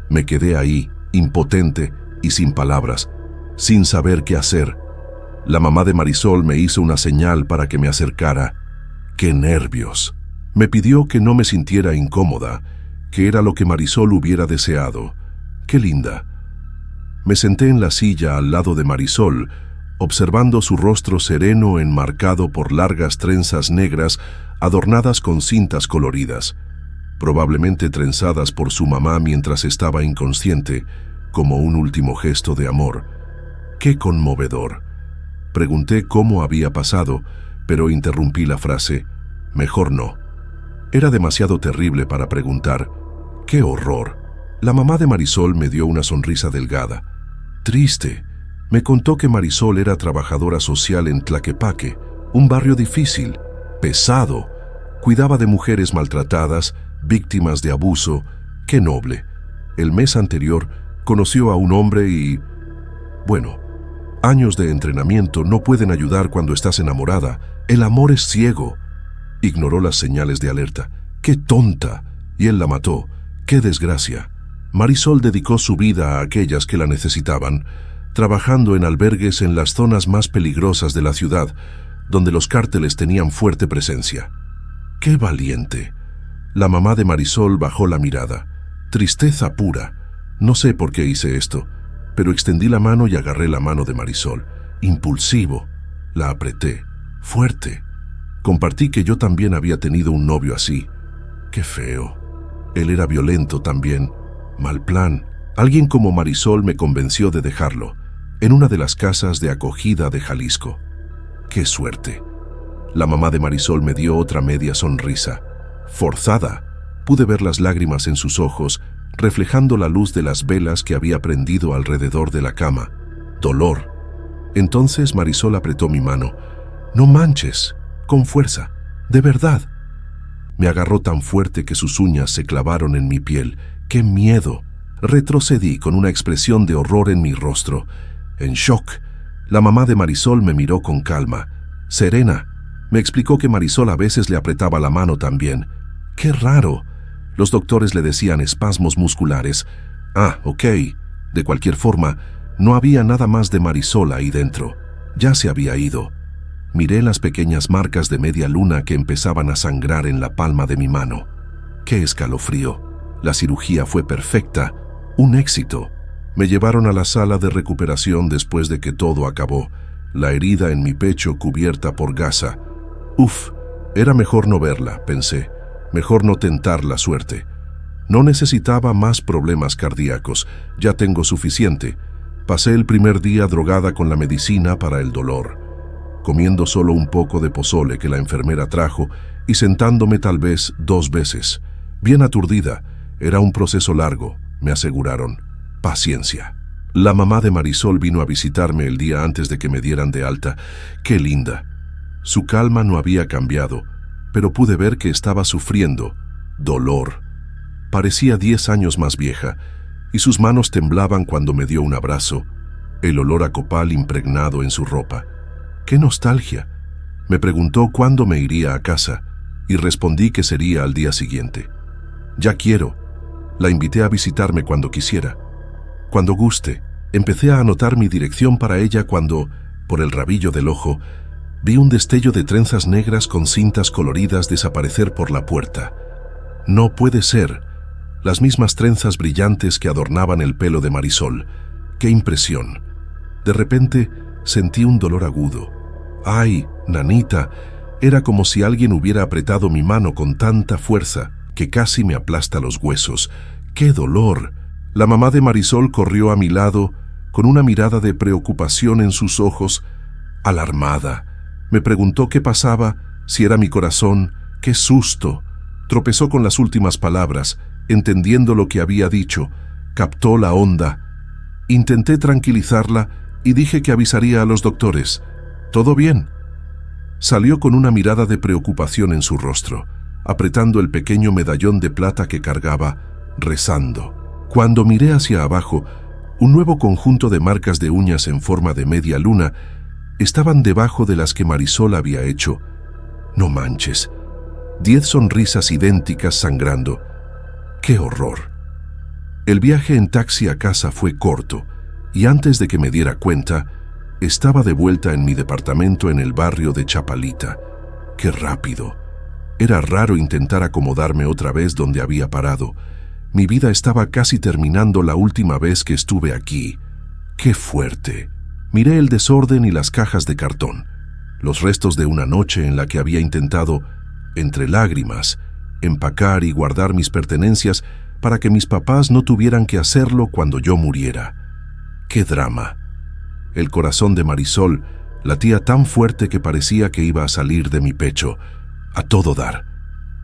Me quedé ahí, impotente y sin palabras, sin saber qué hacer. La mamá de Marisol me hizo una señal para que me acercara. ¡Qué nervios! Me pidió que no me sintiera incómoda, que era lo que Marisol hubiera deseado. ¡Qué linda! Me senté en la silla al lado de Marisol, observando su rostro sereno enmarcado por largas trenzas negras adornadas con cintas coloridas, probablemente trenzadas por su mamá mientras estaba inconsciente, como un último gesto de amor. ¡Qué conmovedor! Pregunté cómo había pasado, pero interrumpí la frase. Mejor no. Era demasiado terrible para preguntar. ¡Qué horror! La mamá de Marisol me dio una sonrisa delgada. Triste, me contó que Marisol era trabajadora social en Tlaquepaque, un barrio difícil, pesado. Cuidaba de mujeres maltratadas, víctimas de abuso. ¡Qué noble! El mes anterior conoció a un hombre y... Bueno, años de entrenamiento no pueden ayudar cuando estás enamorada. El amor es ciego. Ignoró las señales de alerta. ¡Qué tonta! Y él la mató. ¡Qué desgracia! Marisol dedicó su vida a aquellas que la necesitaban, trabajando en albergues en las zonas más peligrosas de la ciudad, donde los cárteles tenían fuerte presencia. ¡Qué valiente! La mamá de Marisol bajó la mirada. Tristeza pura. No sé por qué hice esto, pero extendí la mano y agarré la mano de Marisol. Impulsivo. La apreté. Fuerte. Compartí que yo también había tenido un novio así. ¡Qué feo! Él era violento también. Mal plan. Alguien como Marisol me convenció de dejarlo, en una de las casas de acogida de Jalisco. ¡Qué suerte! La mamá de Marisol me dio otra media sonrisa. Forzada, pude ver las lágrimas en sus ojos, reflejando la luz de las velas que había prendido alrededor de la cama. Dolor. Entonces Marisol apretó mi mano. «No manches, con fuerza, de verdad». Me agarró tan fuerte que sus uñas se clavaron en mi piel. ¡Qué miedo! Retrocedí con una expresión de horror en mi rostro. En shock, la mamá de Marisol me miró con calma. Serena. Me explicó que Marisol a veces le apretaba la mano también. ¡Qué raro! Los doctores le decían espasmos musculares. Ah, ok. De cualquier forma, no había nada más de Marisol ahí dentro. Ya se había ido. Miré las pequeñas marcas de media luna que empezaban a sangrar en la palma de mi mano. ¡Qué escalofrío! La cirugía fue perfecta. Un éxito. Me llevaron a la sala de recuperación después de que todo acabó. La herida en mi pecho cubierta por gasa. Uf, era mejor no verla, pensé. Mejor no tentar la suerte. No necesitaba más problemas cardíacos. Ya tengo suficiente. Pasé el primer día drogada con la medicina para el dolor, comiendo solo un poco de pozole que la enfermera trajo y sentándome tal vez 2 veces. Bien aturdida. Era un proceso largo, me aseguraron. Paciencia. La mamá de Marisol vino a visitarme el día antes de que me dieran de alta. ¡Qué linda! Su calma no había cambiado, pero pude ver que estaba sufriendo dolor. Parecía 10 años más vieja, y sus manos temblaban cuando me dio un abrazo, el olor a copal impregnado en su ropa. ¡Qué nostalgia! Me preguntó cuándo me iría a casa, y respondí que sería al día siguiente. Ya quiero. La invité a visitarme cuando quisiera. Cuando guste. Empecé a anotar mi dirección para ella cuando, por el rabillo del ojo, vi un destello de trenzas negras con cintas coloridas desaparecer por la puerta. No puede ser. Las mismas trenzas brillantes que adornaban el pelo de Marisol. ¡Qué impresión! De repente sentí un dolor agudo. ¡Ay, nanita! Era como si alguien hubiera apretado mi mano con tanta fuerza que casi me aplasta los huesos. ¡Qué dolor! La mamá de Marisol corrió a mi lado con una mirada de preocupación en sus ojos, alarmada. Me preguntó qué pasaba, si era mi corazón. ¡Qué susto! Tropezó con las últimas palabras, entendiendo lo que había dicho. Captó la onda. Intenté tranquilizarla y dije que avisaría a los doctores. ¿Todo bien? Salió con una mirada de preocupación en su rostro, apretando el pequeño medallón de plata que cargaba, rezando. Cuando miré hacia abajo, un nuevo conjunto de marcas de uñas en forma de media luna estaban debajo de las que Marisol había hecho. No manches. 10 sonrisas idénticas sangrando. ¡Qué horror! El viaje en taxi a casa fue corto, y antes de que me diera cuenta, estaba de vuelta en mi departamento en el barrio de Chapalita. ¡Qué rápido! Era raro intentar acomodarme otra vez donde había parado. Mi vida estaba casi terminando la última vez que estuve aquí. ¡Qué fuerte! Miré el desorden y las cajas de cartón, los restos de una noche en la que había intentado, entre lágrimas, empacar y guardar mis pertenencias para que mis papás no tuvieran que hacerlo cuando yo muriera. ¡Qué drama! El corazón de Marisol latía tan fuerte que parecía que iba a salir de mi pecho, a todo dar.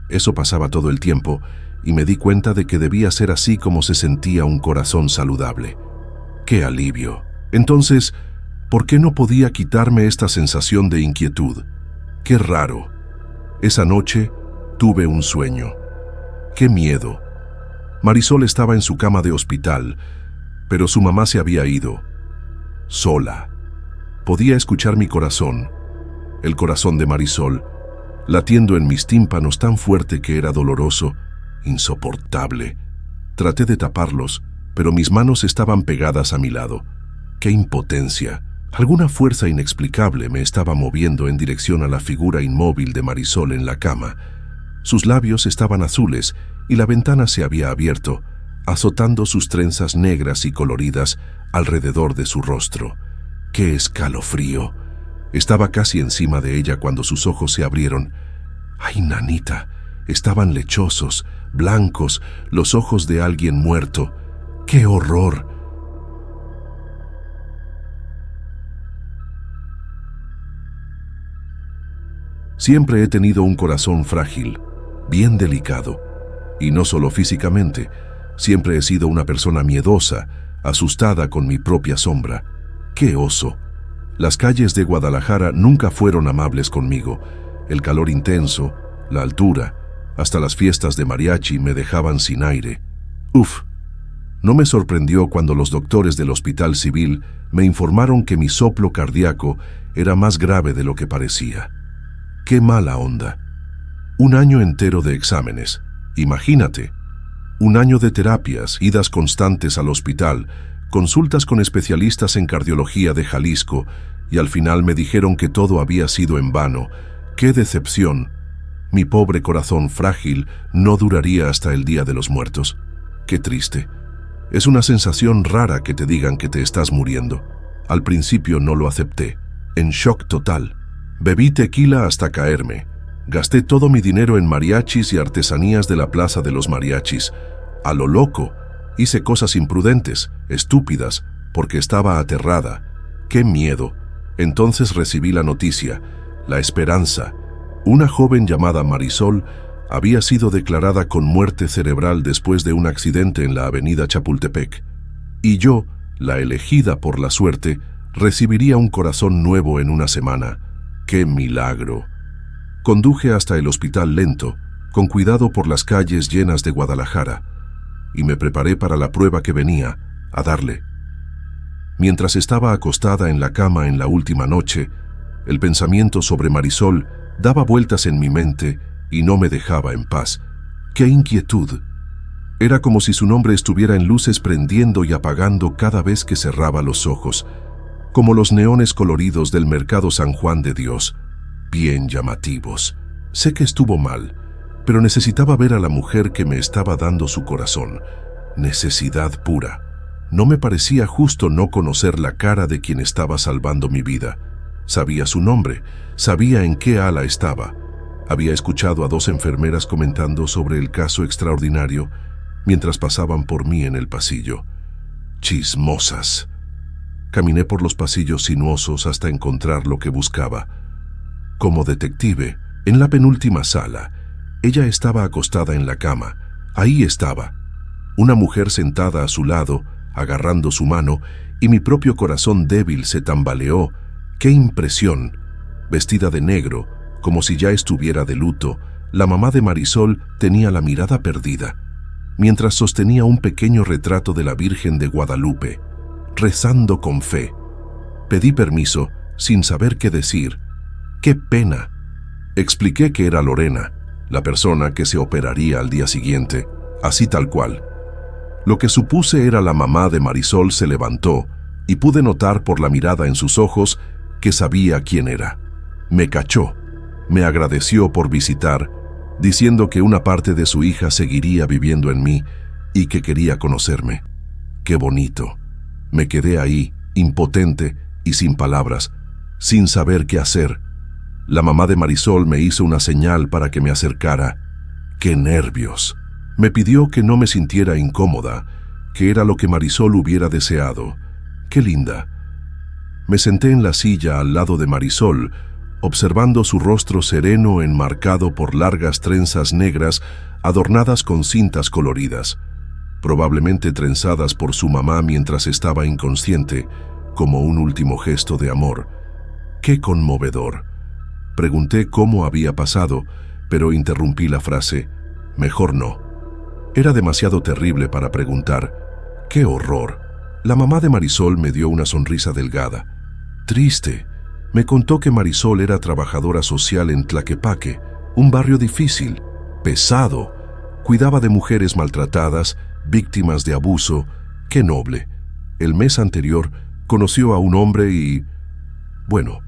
Eso pasaba todo el tiempo, y me di cuenta de que debía ser así como se sentía un corazón saludable. ¡Qué alivio! Entonces, ¿por qué no podía quitarme esta sensación de inquietud? ¡Qué raro! Esa noche tuve un sueño. ¡Qué miedo! Marisol estaba en su cama de hospital, pero su mamá se había ido. Sola. Podía escuchar mi corazón, el corazón de Marisol, latiendo en mis tímpanos tan fuerte que era doloroso, insoportable. Traté de taparlos, pero mis manos estaban pegadas a mi lado. ¡Qué impotencia! Alguna fuerza inexplicable me estaba moviendo en dirección a la figura inmóvil de Marisol en la cama. Sus labios estaban azules y la ventana se había abierto, azotando sus trenzas negras y coloridas alrededor de su rostro. ¡Qué escalofrío! Estaba casi encima de ella cuando sus ojos se abrieron. ¡Ay, nanita! Estaban lechosos, blancos, los ojos de alguien muerto. ¡Qué horror! Siempre he tenido un corazón frágil, bien delicado. Y no solo físicamente, siempre he sido una persona miedosa, asustada con mi propia sombra. ¡Qué oso! Las calles de Guadalajara nunca fueron amables conmigo. El calor intenso, la altura, hasta las fiestas de mariachi me dejaban sin aire. Uf. No me sorprendió cuando los doctores del Hospital Civil me informaron que mi soplo cardíaco era más grave de lo que parecía. ¡Qué mala onda! Un año entero de exámenes. Imagínate. Un año de terapias, idas constantes al hospital, consultas con especialistas en cardiología de Jalisco, y al final me dijeron que todo había sido en vano. ¡Qué decepción! Mi pobre corazón frágil no duraría hasta el Día de los Muertos. ¡Qué triste! Es una sensación rara que te digan que te estás muriendo. Al principio no lo acepté, en shock total. Bebí tequila hasta caerme. Gasté todo mi dinero en mariachis y artesanías de la Plaza de los Mariachis. A lo loco, hice cosas imprudentes, estúpidas, porque estaba aterrada. ¡Qué miedo! Entonces recibí la noticia, la esperanza. Una joven llamada Marisol había sido declarada con muerte cerebral después de un accidente en la avenida Chapultepec. Y yo, la elegida por la suerte, recibiría un corazón nuevo en una semana. ¡Qué milagro! Conduje hasta el hospital lento, con cuidado por las calles llenas de Guadalajara, y me preparé para la prueba que venía, a darle. Mientras estaba acostada en la cama en la última noche, el pensamiento sobre Marisol daba vueltas en mi mente y no me dejaba en paz. ¡Qué inquietud! Era como si su nombre estuviera en luces prendiendo y apagando cada vez que cerraba los ojos, como los neones coloridos del Mercado San Juan de Dios, bien llamativos. Sé que estuvo mal, pero necesitaba ver a la mujer que me estaba dando su corazón. Necesidad pura. No me parecía justo no conocer la cara de quien estaba salvando mi vida. Sabía su nombre, sabía en qué ala estaba. Había escuchado a 2 enfermeras comentando sobre el caso extraordinario mientras pasaban por mí en el pasillo. Chismosas. Caminé por los pasillos sinuosos hasta encontrar lo que buscaba. Como detective, en la penúltima sala, ella estaba acostada en la cama. Ahí estaba. Una mujer sentada a su lado, agarrando su mano, y mi propio corazón débil se tambaleó. ¡Qué impresión! Vestida de negro, como si ya estuviera de luto, la mamá de Marisol tenía la mirada perdida, mientras sostenía un pequeño retrato de la Virgen de Guadalupe, rezando con fe. Pedí permiso, sin saber qué decir. ¡Qué pena! Expliqué que era Lorena, la persona que se operaría al día siguiente, así tal cual. Lo que supuse era la mamá de Marisol se levantó y pude notar por la mirada en sus ojos que sabía quién era. Me cachó, me agradeció por visitar, diciendo que una parte de su hija seguiría viviendo en mí y que quería conocerme. ¡Qué bonito! Me quedé ahí, impotente y sin palabras, sin saber qué hacer. La mamá de Marisol me hizo una señal para que me acercara. ¡Qué nervios! Me pidió que no me sintiera incómoda, que era lo que Marisol hubiera deseado. ¡Qué linda! Me senté en la silla al lado de Marisol, observando su rostro sereno enmarcado por largas trenzas negras adornadas con cintas coloridas, probablemente trenzadas por su mamá mientras estaba inconsciente, como un último gesto de amor. ¡Qué conmovedor! Pregunté cómo había pasado, pero interrumpí la frase. Mejor no. Era demasiado terrible para preguntar. ¡Qué horror! La mamá de Marisol me dio una sonrisa delgada. Triste. Me contó que Marisol era trabajadora social en Tlaquepaque, un barrio difícil, pesado. Cuidaba de mujeres maltratadas, víctimas de abuso. ¡Qué noble! El mes anterior conoció a un hombre y... Bueno,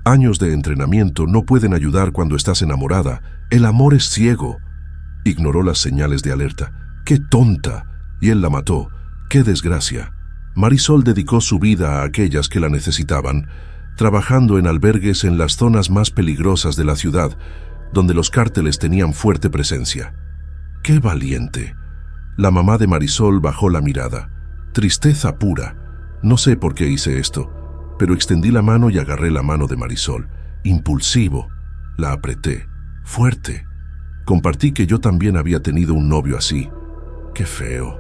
años de entrenamiento no pueden ayudar cuando estás enamorada. El amor es ciego. Ignoró las señales de alerta. ¡Qué tonta! Y él la mató. ¡Qué desgracia! Marisol dedicó su vida a aquellas que la necesitaban, trabajando en albergues en las zonas más peligrosas de la ciudad, donde los cárteles tenían fuerte presencia. ¡Qué valiente! La mamá de Marisol bajó la mirada. Tristeza pura. No sé por qué hice esto, pero extendí la mano y agarré la mano de Marisol. Impulsivo. La apreté. Fuerte. Compartí que yo también había tenido un novio así. ¡Qué feo!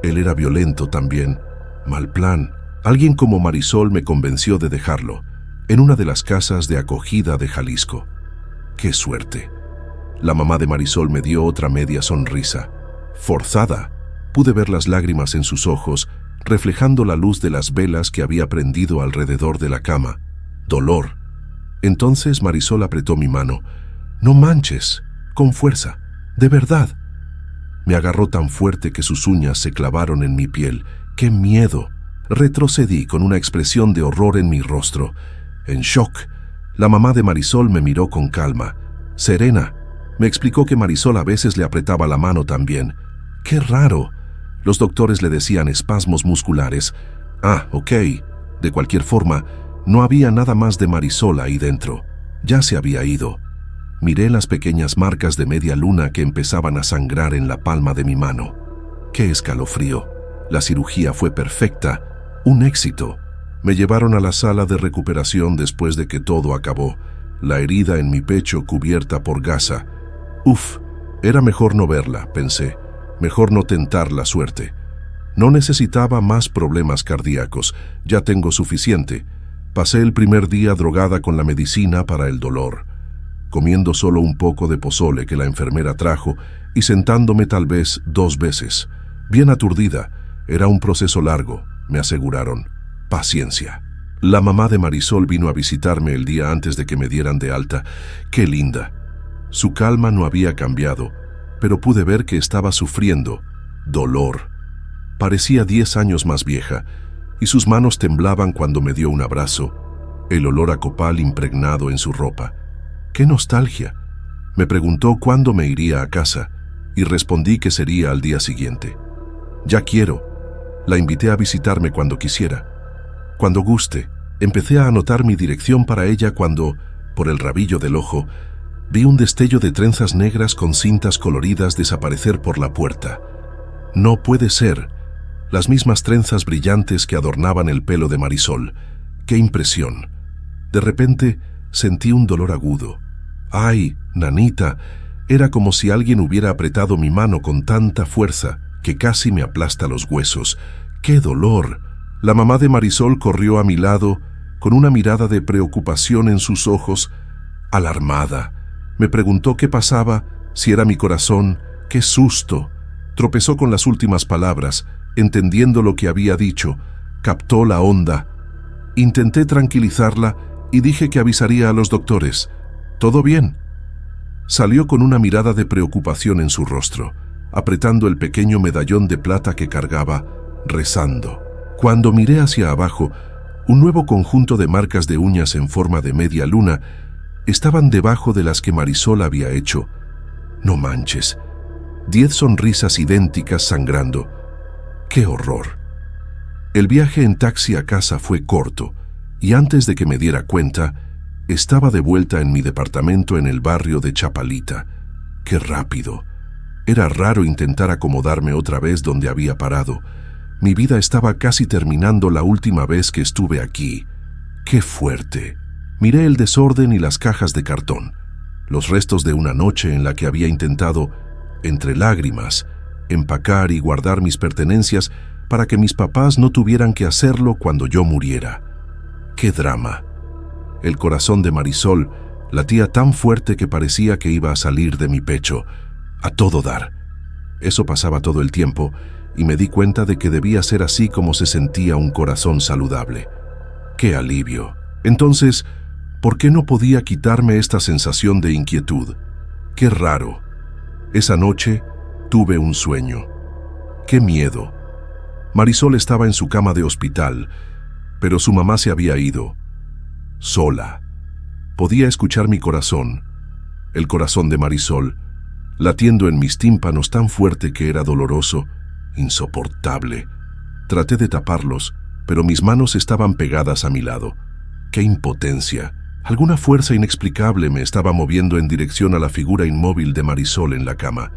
Él era violento también. Mal plan. Alguien como Marisol me convenció de dejarlo, en una de las casas de acogida de Jalisco. ¡Qué suerte! La mamá de Marisol me dio otra media sonrisa. Forzada. Pude ver las lágrimas en sus ojos, reflejando la luz de las velas que había prendido alrededor de la cama. Dolor. Entonces Marisol apretó mi mano. «No manches, con fuerza, de verdad». Me agarró tan fuerte que sus uñas se clavaron en mi piel. ¡Qué miedo! Retrocedí con una expresión de horror en mi rostro. En shock, la mamá de Marisol me miró con calma. Serena. Me explicó que Marisol a veces le apretaba la mano también. ¡Qué raro! Los doctores le decían espasmos musculares. Ah, ok. De cualquier forma, no había nada más de Marisol ahí dentro. Ya se había ido. Miré las pequeñas marcas de media luna que empezaban a sangrar en la palma de mi mano. ¡Qué escalofrío! La cirugía fue perfecta. Un éxito. Me llevaron a la sala de recuperación después de que todo acabó. La herida en mi pecho cubierta por gasa. Uf, era mejor no verla, pensé. Mejor no tentar la suerte. No necesitaba más problemas cardíacos. Ya tengo suficiente. Pasé el primer día drogada con la medicina para el dolor, comiendo solo un poco de pozole que la enfermera trajo y sentándome tal vez 2 veces. Bien aturdida. Era un proceso largo, me aseguraron. Paciencia. La mamá de Marisol vino a visitarme el día antes de que me dieran de alta. ¡Qué linda! Su calma no había cambiado, pero pude ver que estaba sufriendo dolor. Parecía 10 años más vieja, y sus manos temblaban cuando me dio un abrazo, el olor a copal impregnado en su ropa. ¡Qué nostalgia! Me preguntó cuándo me iría a casa, y respondí que sería al día siguiente. Ya quiero. La invité a visitarme cuando quisiera. Cuando guste. Empecé a anotar mi dirección para ella cuando, por el rabillo del ojo, vi un destello de trenzas negras con cintas coloridas desaparecer por la puerta. No puede ser. Las mismas trenzas brillantes que adornaban el pelo de Marisol. ¡Qué impresión! De repente sentí un dolor agudo. ¡Ay, nanita! Era como si alguien hubiera apretado mi mano con tanta fuerza que casi me aplasta los huesos. ¡Qué dolor! La mamá de Marisol corrió a mi lado con una mirada de preocupación en sus ojos, alarmada. Me preguntó qué pasaba, si era mi corazón. ¡Qué susto! Tropezó con las últimas palabras, entendiendo lo que había dicho. Captó la onda. Intenté tranquilizarla y dije que avisaría a los doctores. ¿Todo bien? Salió con una mirada de preocupación en su rostro, apretando el pequeño medallón de plata que cargaba, rezando. Cuando miré hacia abajo, un nuevo conjunto de marcas de uñas en forma de media luna estaban debajo de las que Marisol había hecho. No manches. 10 sonrisas idénticas sangrando. ¡Qué horror! El viaje en taxi a casa fue corto, y antes de que me diera cuenta, estaba de vuelta en mi departamento en el barrio de Chapalita. ¡Qué rápido! Era raro intentar acomodarme otra vez donde había parado. Mi vida estaba casi terminando la última vez que estuve aquí. ¡Qué fuerte! Miré el desorden y las cajas de cartón, los restos de una noche en la que había intentado, entre lágrimas, empacar y guardar mis pertenencias para que mis papás no tuvieran que hacerlo cuando yo muriera. ¡Qué drama! El corazón de Marisol latía tan fuerte que parecía que iba a salir de mi pecho, a todo dar. Eso pasaba todo el tiempo y me di cuenta de que debía ser así como se sentía un corazón saludable. ¡Qué alivio! Entonces, ¿por qué no podía quitarme esta sensación de inquietud? ¡Qué raro! Esa noche tuve un sueño. ¡Qué miedo! Marisol estaba en su cama de hospital, pero su mamá se había ido. Sola. Podía escuchar mi corazón, el corazón de Marisol, latiendo en mis tímpanos tan fuerte que era doloroso, insoportable. Traté de taparlos, pero mis manos estaban pegadas a mi lado. ¡Qué impotencia! Alguna fuerza inexplicable me estaba moviendo en dirección a la figura inmóvil de Marisol en la cama.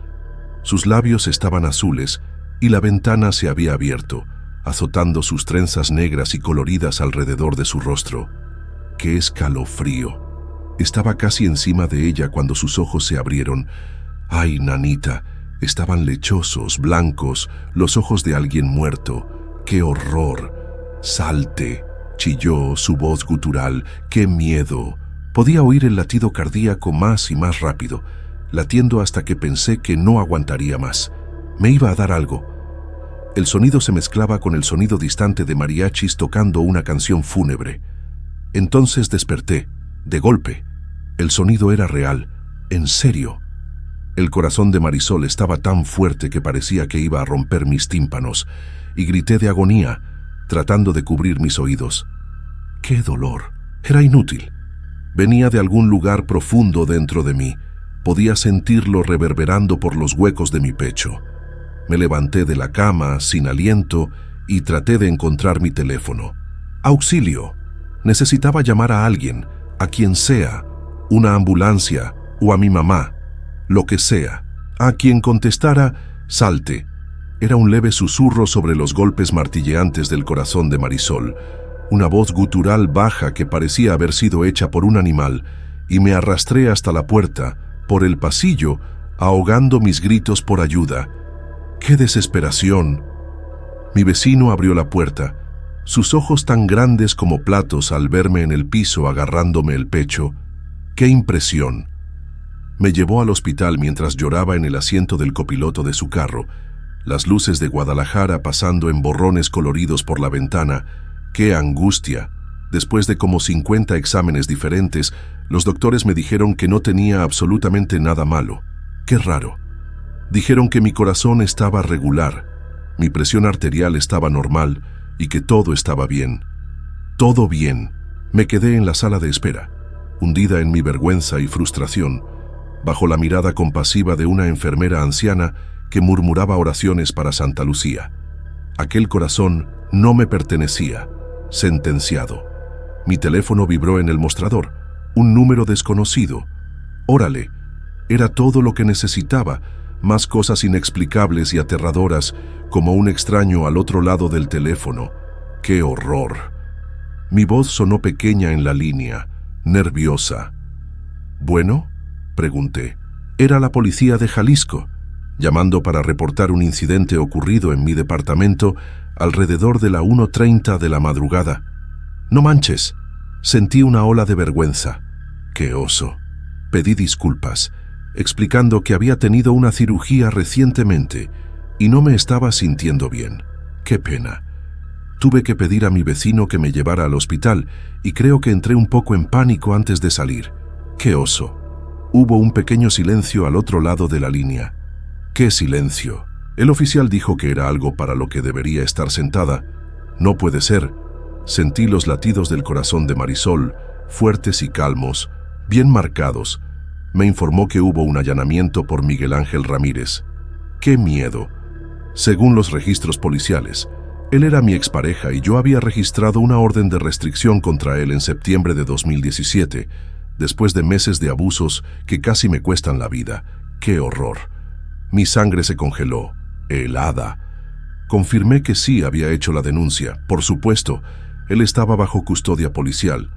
Sus labios estaban azules y la ventana se había abierto, azotando sus trenzas negras y coloridas alrededor de su rostro. ¡Qué escalofrío! Estaba casi encima de ella cuando sus ojos se abrieron. ¡Ay, nanita! Estaban lechosos, blancos, los ojos de alguien muerto. ¡Qué horror! ¡Salte!, chilló su voz gutural. ¡Qué miedo! Podía oír el latido cardíaco más y más rápido, latiendo hasta que pensé que no aguantaría más. Me iba a dar algo. El sonido se mezclaba con el sonido distante de mariachis tocando una canción fúnebre. Entonces desperté, de golpe. El sonido era real, en serio. El corazón de Marisol estaba tan fuerte que parecía que iba a romper mis tímpanos, y grité de agonía, tratando de cubrir mis oídos. ¡Qué dolor! Era inútil. Venía de algún lugar profundo dentro de mí. Podía sentirlo reverberando por los huecos de mi pecho. Me levanté de la cama, sin aliento, y traté de encontrar mi teléfono. ¡Auxilio! Necesitaba llamar a alguien, a quien sea, una ambulancia o a mi mamá, lo que sea. A quien contestara, salte. Era un leve susurro sobre los golpes martilleantes del corazón de Marisol, una voz gutural baja que parecía haber sido hecha por un animal, y me arrastré hasta la puerta, por el pasillo, ahogando mis gritos por ayuda. ¡Qué desesperación! Mi vecino abrió la puerta, sus ojos tan grandes como platos al verme en el piso agarrándome el pecho. ¡Qué impresión! Me llevó al hospital mientras lloraba en el asiento del copiloto de su carro, las luces de Guadalajara pasando en borrones coloridos por la ventana. ¡Qué angustia! Después de como 50 exámenes diferentes, los doctores me dijeron que no tenía absolutamente nada malo. ¡Qué raro! Dijeron que mi corazón estaba regular, mi presión arterial estaba normal y que todo estaba bien. Todo bien. Me quedé en la sala de espera, hundida en mi vergüenza y frustración, bajo la mirada compasiva de una enfermera anciana que murmuraba oraciones para Santa Lucía. Aquel corazón no me pertenecía. Sentenciado. Mi teléfono vibró en el mostrador. Un número desconocido. Órale. Era todo lo que necesitaba, más cosas inexplicables y aterradoras, como un extraño al otro lado del teléfono. ¡Qué horror! Mi voz sonó pequeña en la línea, nerviosa. ¿Bueno?, pregunté. Era la policía de Jalisco, llamando para reportar un incidente ocurrido en mi departamento alrededor de la 1:30 de la madrugada. No manches, sentí una ola de vergüenza. ¡Qué oso! Pedí disculpas, explicando que había tenido una cirugía recientemente y no me estaba sintiendo bien. ¡Qué pena! Tuve que pedir a mi vecino que me llevara al hospital y creo que entré un poco en pánico antes de salir. ¡Qué oso! Hubo un pequeño silencio al otro lado de la línea. ¡Qué silencio! El oficial dijo que era algo para lo que debería estar sentada. No puede ser. Sentí los latidos del corazón de Marisol, fuertes y calmos, bien marcados. Me informó que hubo un allanamiento por Miguel Ángel Ramírez. ¡Qué miedo! Según los registros policiales, él era mi expareja y yo había registrado una orden de restricción contra él en septiembre de 2017, después de meses de abusos que casi me cuestan la vida. ¡Qué horror! Mi sangre se congeló, helada. Confirmé que sí había hecho la denuncia. Por supuesto, él estaba bajo custodia policial.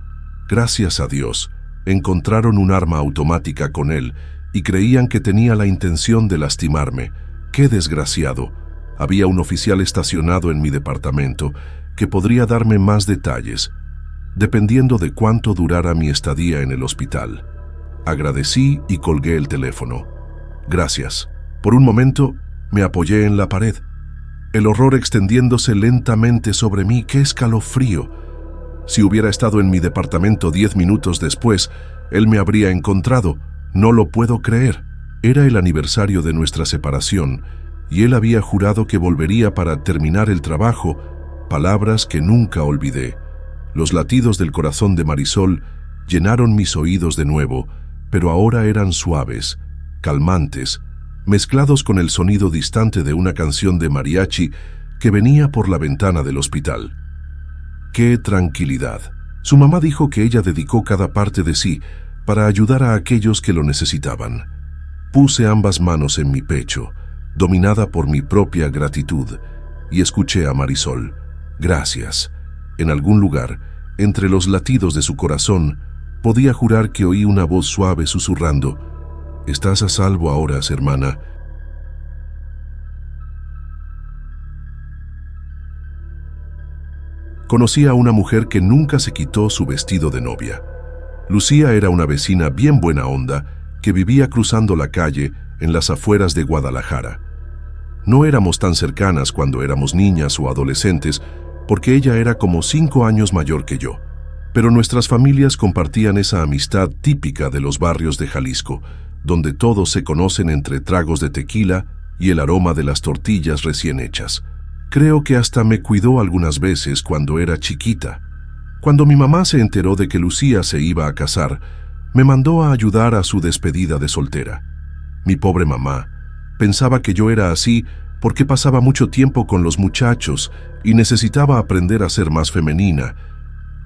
Gracias a Dios, encontraron un arma automática con él y creían que tenía la intención de lastimarme. ¡Qué desgraciado! Había un oficial estacionado en mi departamento que podría darme más detalles, dependiendo de cuánto durara mi estadía en el hospital. Agradecí y colgué el teléfono. Gracias. Por un momento, me apoyé en la pared, el horror extendiéndose lentamente sobre mí. ¡Qué escalofrío! Si hubiera estado en mi departamento 10 minutos después, él me habría encontrado. No lo puedo creer. Era el aniversario de nuestra separación, y él había jurado que volvería para terminar el trabajo, palabras que nunca olvidé. Los latidos del corazón de Marisol llenaron mis oídos de nuevo, pero ahora eran suaves, calmantes, mezclados con el sonido distante de una canción de mariachi que venía por la ventana del hospital. ¡Qué tranquilidad! Su mamá dijo que ella dedicó cada parte de sí para ayudar a aquellos que lo necesitaban. Puse ambas manos en mi pecho, dominada por mi propia gratitud, y escuché a Marisol. Gracias. En algún lugar, entre los latidos de su corazón, podía jurar que oí una voz suave susurrando: «Estás a salvo ahora, hermana». Conocí a una mujer que nunca se quitó su vestido de novia. Lucía era una vecina bien buena onda que vivía cruzando la calle en las afueras de Guadalajara. No éramos tan cercanas cuando éramos niñas o adolescentes, porque ella era como 5 años mayor que yo. Pero nuestras familias compartían esa amistad típica de los barrios de Jalisco, donde todos se conocen entre tragos de tequila y el aroma de las tortillas recién hechas. Creo que hasta me cuidó algunas veces cuando era chiquita. Cuando mi mamá se enteró de que Lucía se iba a casar, me mandó a ayudar a su despedida de soltera. Mi pobre mamá pensaba que yo era así porque pasaba mucho tiempo con los muchachos y necesitaba aprender a ser más femenina,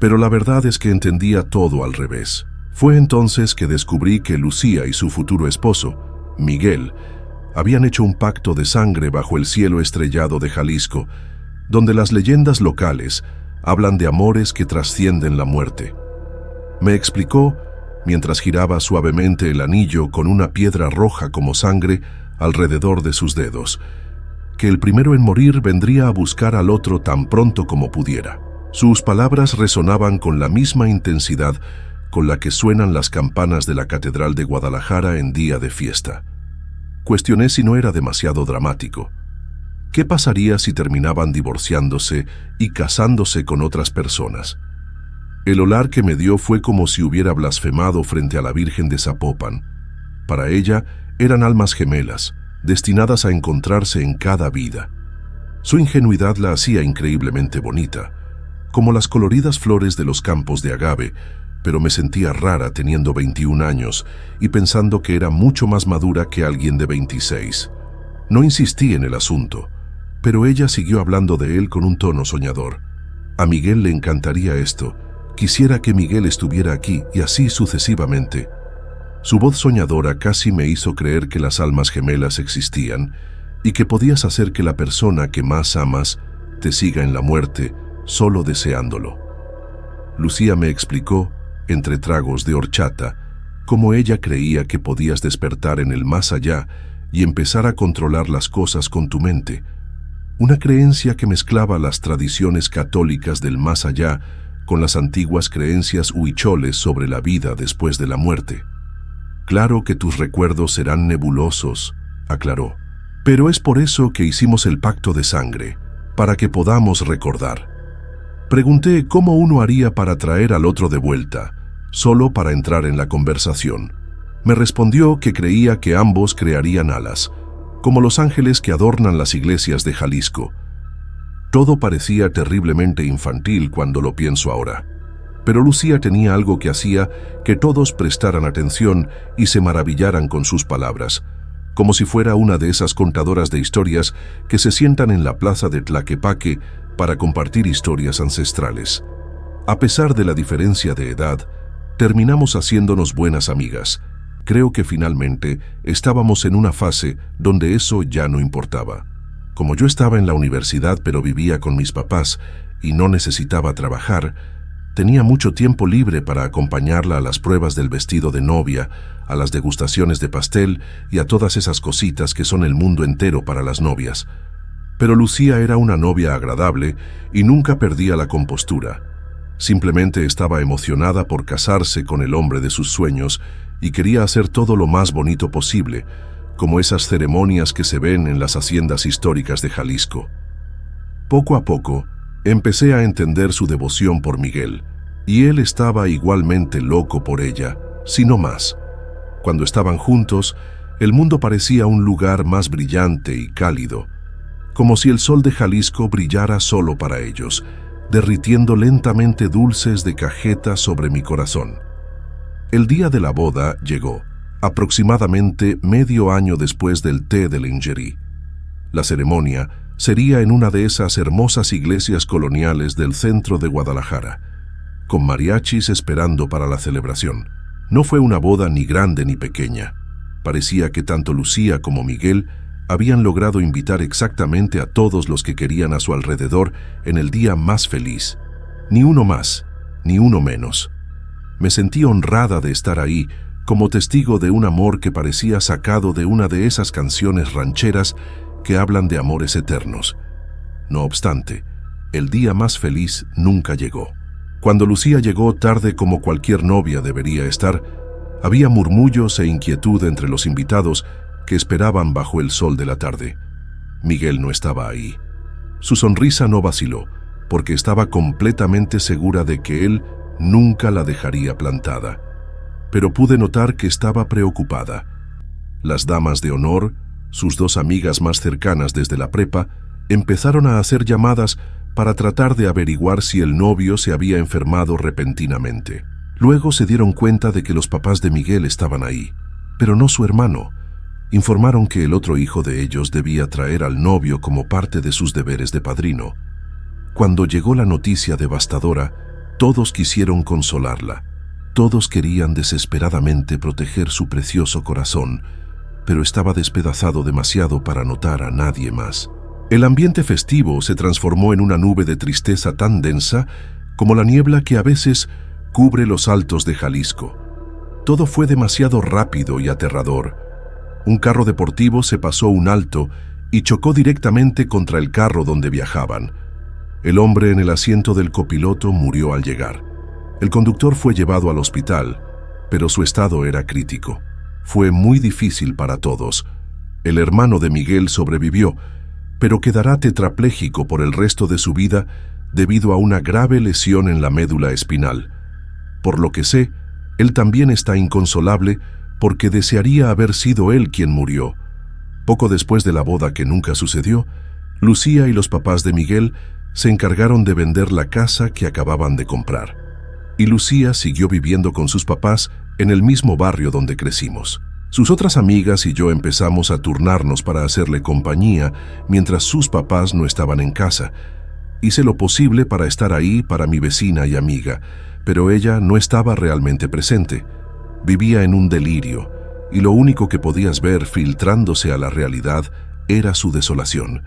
pero la verdad es que entendía todo al revés. Fue entonces que descubrí que Lucía y su futuro esposo, Miguel, habían hecho un pacto de sangre bajo el cielo estrellado de Jalisco, donde las leyendas locales hablan de amores que trascienden la muerte. Me explicó, mientras giraba suavemente el anillo con una piedra roja como sangre alrededor de sus dedos, que el primero en morir vendría a buscar al otro tan pronto como pudiera. Sus palabras resonaban con la misma intensidad con la que suenan las campanas de la Catedral de Guadalajara en día de fiesta. Cuestioné si no era demasiado dramático. ¿Qué pasaría si terminaban divorciándose y casándose con otras personas? El olor que me dio fue como si hubiera blasfemado frente a la Virgen de Zapopan. Para ella eran almas gemelas, destinadas a encontrarse en cada vida. Su ingenuidad la hacía increíblemente bonita, como las coloridas flores de los campos de agave, pero me sentía rara teniendo 21 años y pensando que era mucho más madura que alguien de 26. No insistí en el asunto, pero ella siguió hablando de él con un tono soñador. A Miguel le encantaría esto. Quisiera que Miguel estuviera aquí y así sucesivamente. Su voz soñadora casi me hizo creer que las almas gemelas existían y que podías hacer que la persona que más amas te siga en la muerte solo deseándolo. Lucía me explicó, entre tragos de horchata, cómo ella creía que podías despertar en el más allá y empezar a controlar las cosas con tu mente. Una creencia que mezclaba las tradiciones católicas del más allá con las antiguas creencias huicholes sobre la vida después de la muerte. Claro que tus recuerdos serán nebulosos, aclaró, pero es por eso que hicimos el pacto de sangre, para que podamos recordar. Pregunté cómo uno haría para traer al otro de vuelta, solo para entrar en la conversación. Me respondió que creía que ambos crearían alas, como los ángeles que adornan las iglesias de Jalisco. Todo parecía terriblemente infantil cuando lo pienso ahora, pero Lucía tenía algo que hacía que todos prestaran atención y se maravillaran con sus palabras, como si fuera una de esas contadoras de historias que se sientan en la plaza de Tlaquepaque para compartir historias ancestrales. A pesar de la diferencia de edad, terminamos haciéndonos buenas amigas. Creo que finalmente estábamos en una fase donde eso ya no importaba. Como yo estaba en la universidad pero vivía con mis papás y no necesitaba trabajar, Tenía mucho tiempo libre para acompañarla a las pruebas del vestido de novia, a las degustaciones de pastel y a todas esas cositas que son el mundo entero para las novias. Pero Lucía era una novia agradable y nunca perdía la compostura. Simplemente estaba emocionada por casarse con el hombre de sus sueños y quería hacer todo lo más bonito posible, como esas ceremonias que se ven en las haciendas históricas de Jalisco. Poco a poco, empecé a entender su devoción por Miguel, y él estaba igualmente loco por ella, si no más. Cuando estaban juntos, el mundo parecía un lugar más brillante y cálido, como si el sol de Jalisco brillara solo para ellos, derritiendo lentamente dulces de cajeta sobre mi corazón. El día de la boda llegó, aproximadamente medio año después del té de Lingerie. La ceremonia sería en una de esas hermosas iglesias coloniales del centro de Guadalajara, con mariachis esperando para la celebración. No fue una boda ni grande ni pequeña. Parecía que tanto Lucía como Miguel habían logrado invitar exactamente a todos los que querían a su alrededor en el día más feliz. Ni uno más, ni uno menos. Me sentí honrada de estar ahí, como testigo de un amor que parecía sacado de una de esas canciones rancheras que hablan de amores eternos. No obstante, el día más feliz nunca llegó. Cuando Lucía llegó tarde como cualquier novia debería estar, había murmullos e inquietud entre los invitados que esperaban bajo el sol de la tarde. Miguel no estaba ahí. Su sonrisa no vaciló, porque estaba completamente segura de que él nunca la dejaría plantada. Pero pude notar que estaba preocupada. Las damas de honor, sus dos amigas más cercanas desde la prepa, empezaron a hacer llamadas para tratar de averiguar si el novio se había enfermado repentinamente. Luego se dieron cuenta de que los papás de Miguel estaban ahí, pero no su hermano. Informaron que el otro hijo de ellos debía traer al novio como parte de sus deberes de padrino. Cuando llegó la noticia devastadora, todos quisieron consolarla. Todos querían desesperadamente proteger su precioso corazón, pero estaba despedazado demasiado para notar a nadie más. El ambiente festivo se transformó en una nube de tristeza tan densa como la niebla que a veces cubre los altos de Jalisco. Todo fue demasiado rápido y aterrador. Un carro deportivo se pasó un alto y chocó directamente contra el carro donde viajaban. El hombre en el asiento del copiloto murió al llegar. El conductor fue llevado al hospital, pero su estado era crítico. Fue muy difícil para todos. El hermano de Miguel sobrevivió, pero quedará tetrapléjico por el resto de su vida debido a una grave lesión en la médula espinal. Por lo que sé, él también está inconsolable porque desearía haber sido él quien murió. Poco después de la boda que nunca sucedió, Lucía y los papás de Miguel se encargaron de vender la casa que acababan de comprar. Y Lucía siguió viviendo con sus papás en el mismo barrio donde crecimos. Sus otras amigas y yo empezamos a turnarnos para hacerle compañía mientras sus papás no estaban en casa. Hice lo posible para estar ahí para mi vecina y amiga, pero ella no estaba realmente presente. Vivía en un delirio, y lo único que podías ver filtrándose a la realidad era su desolación,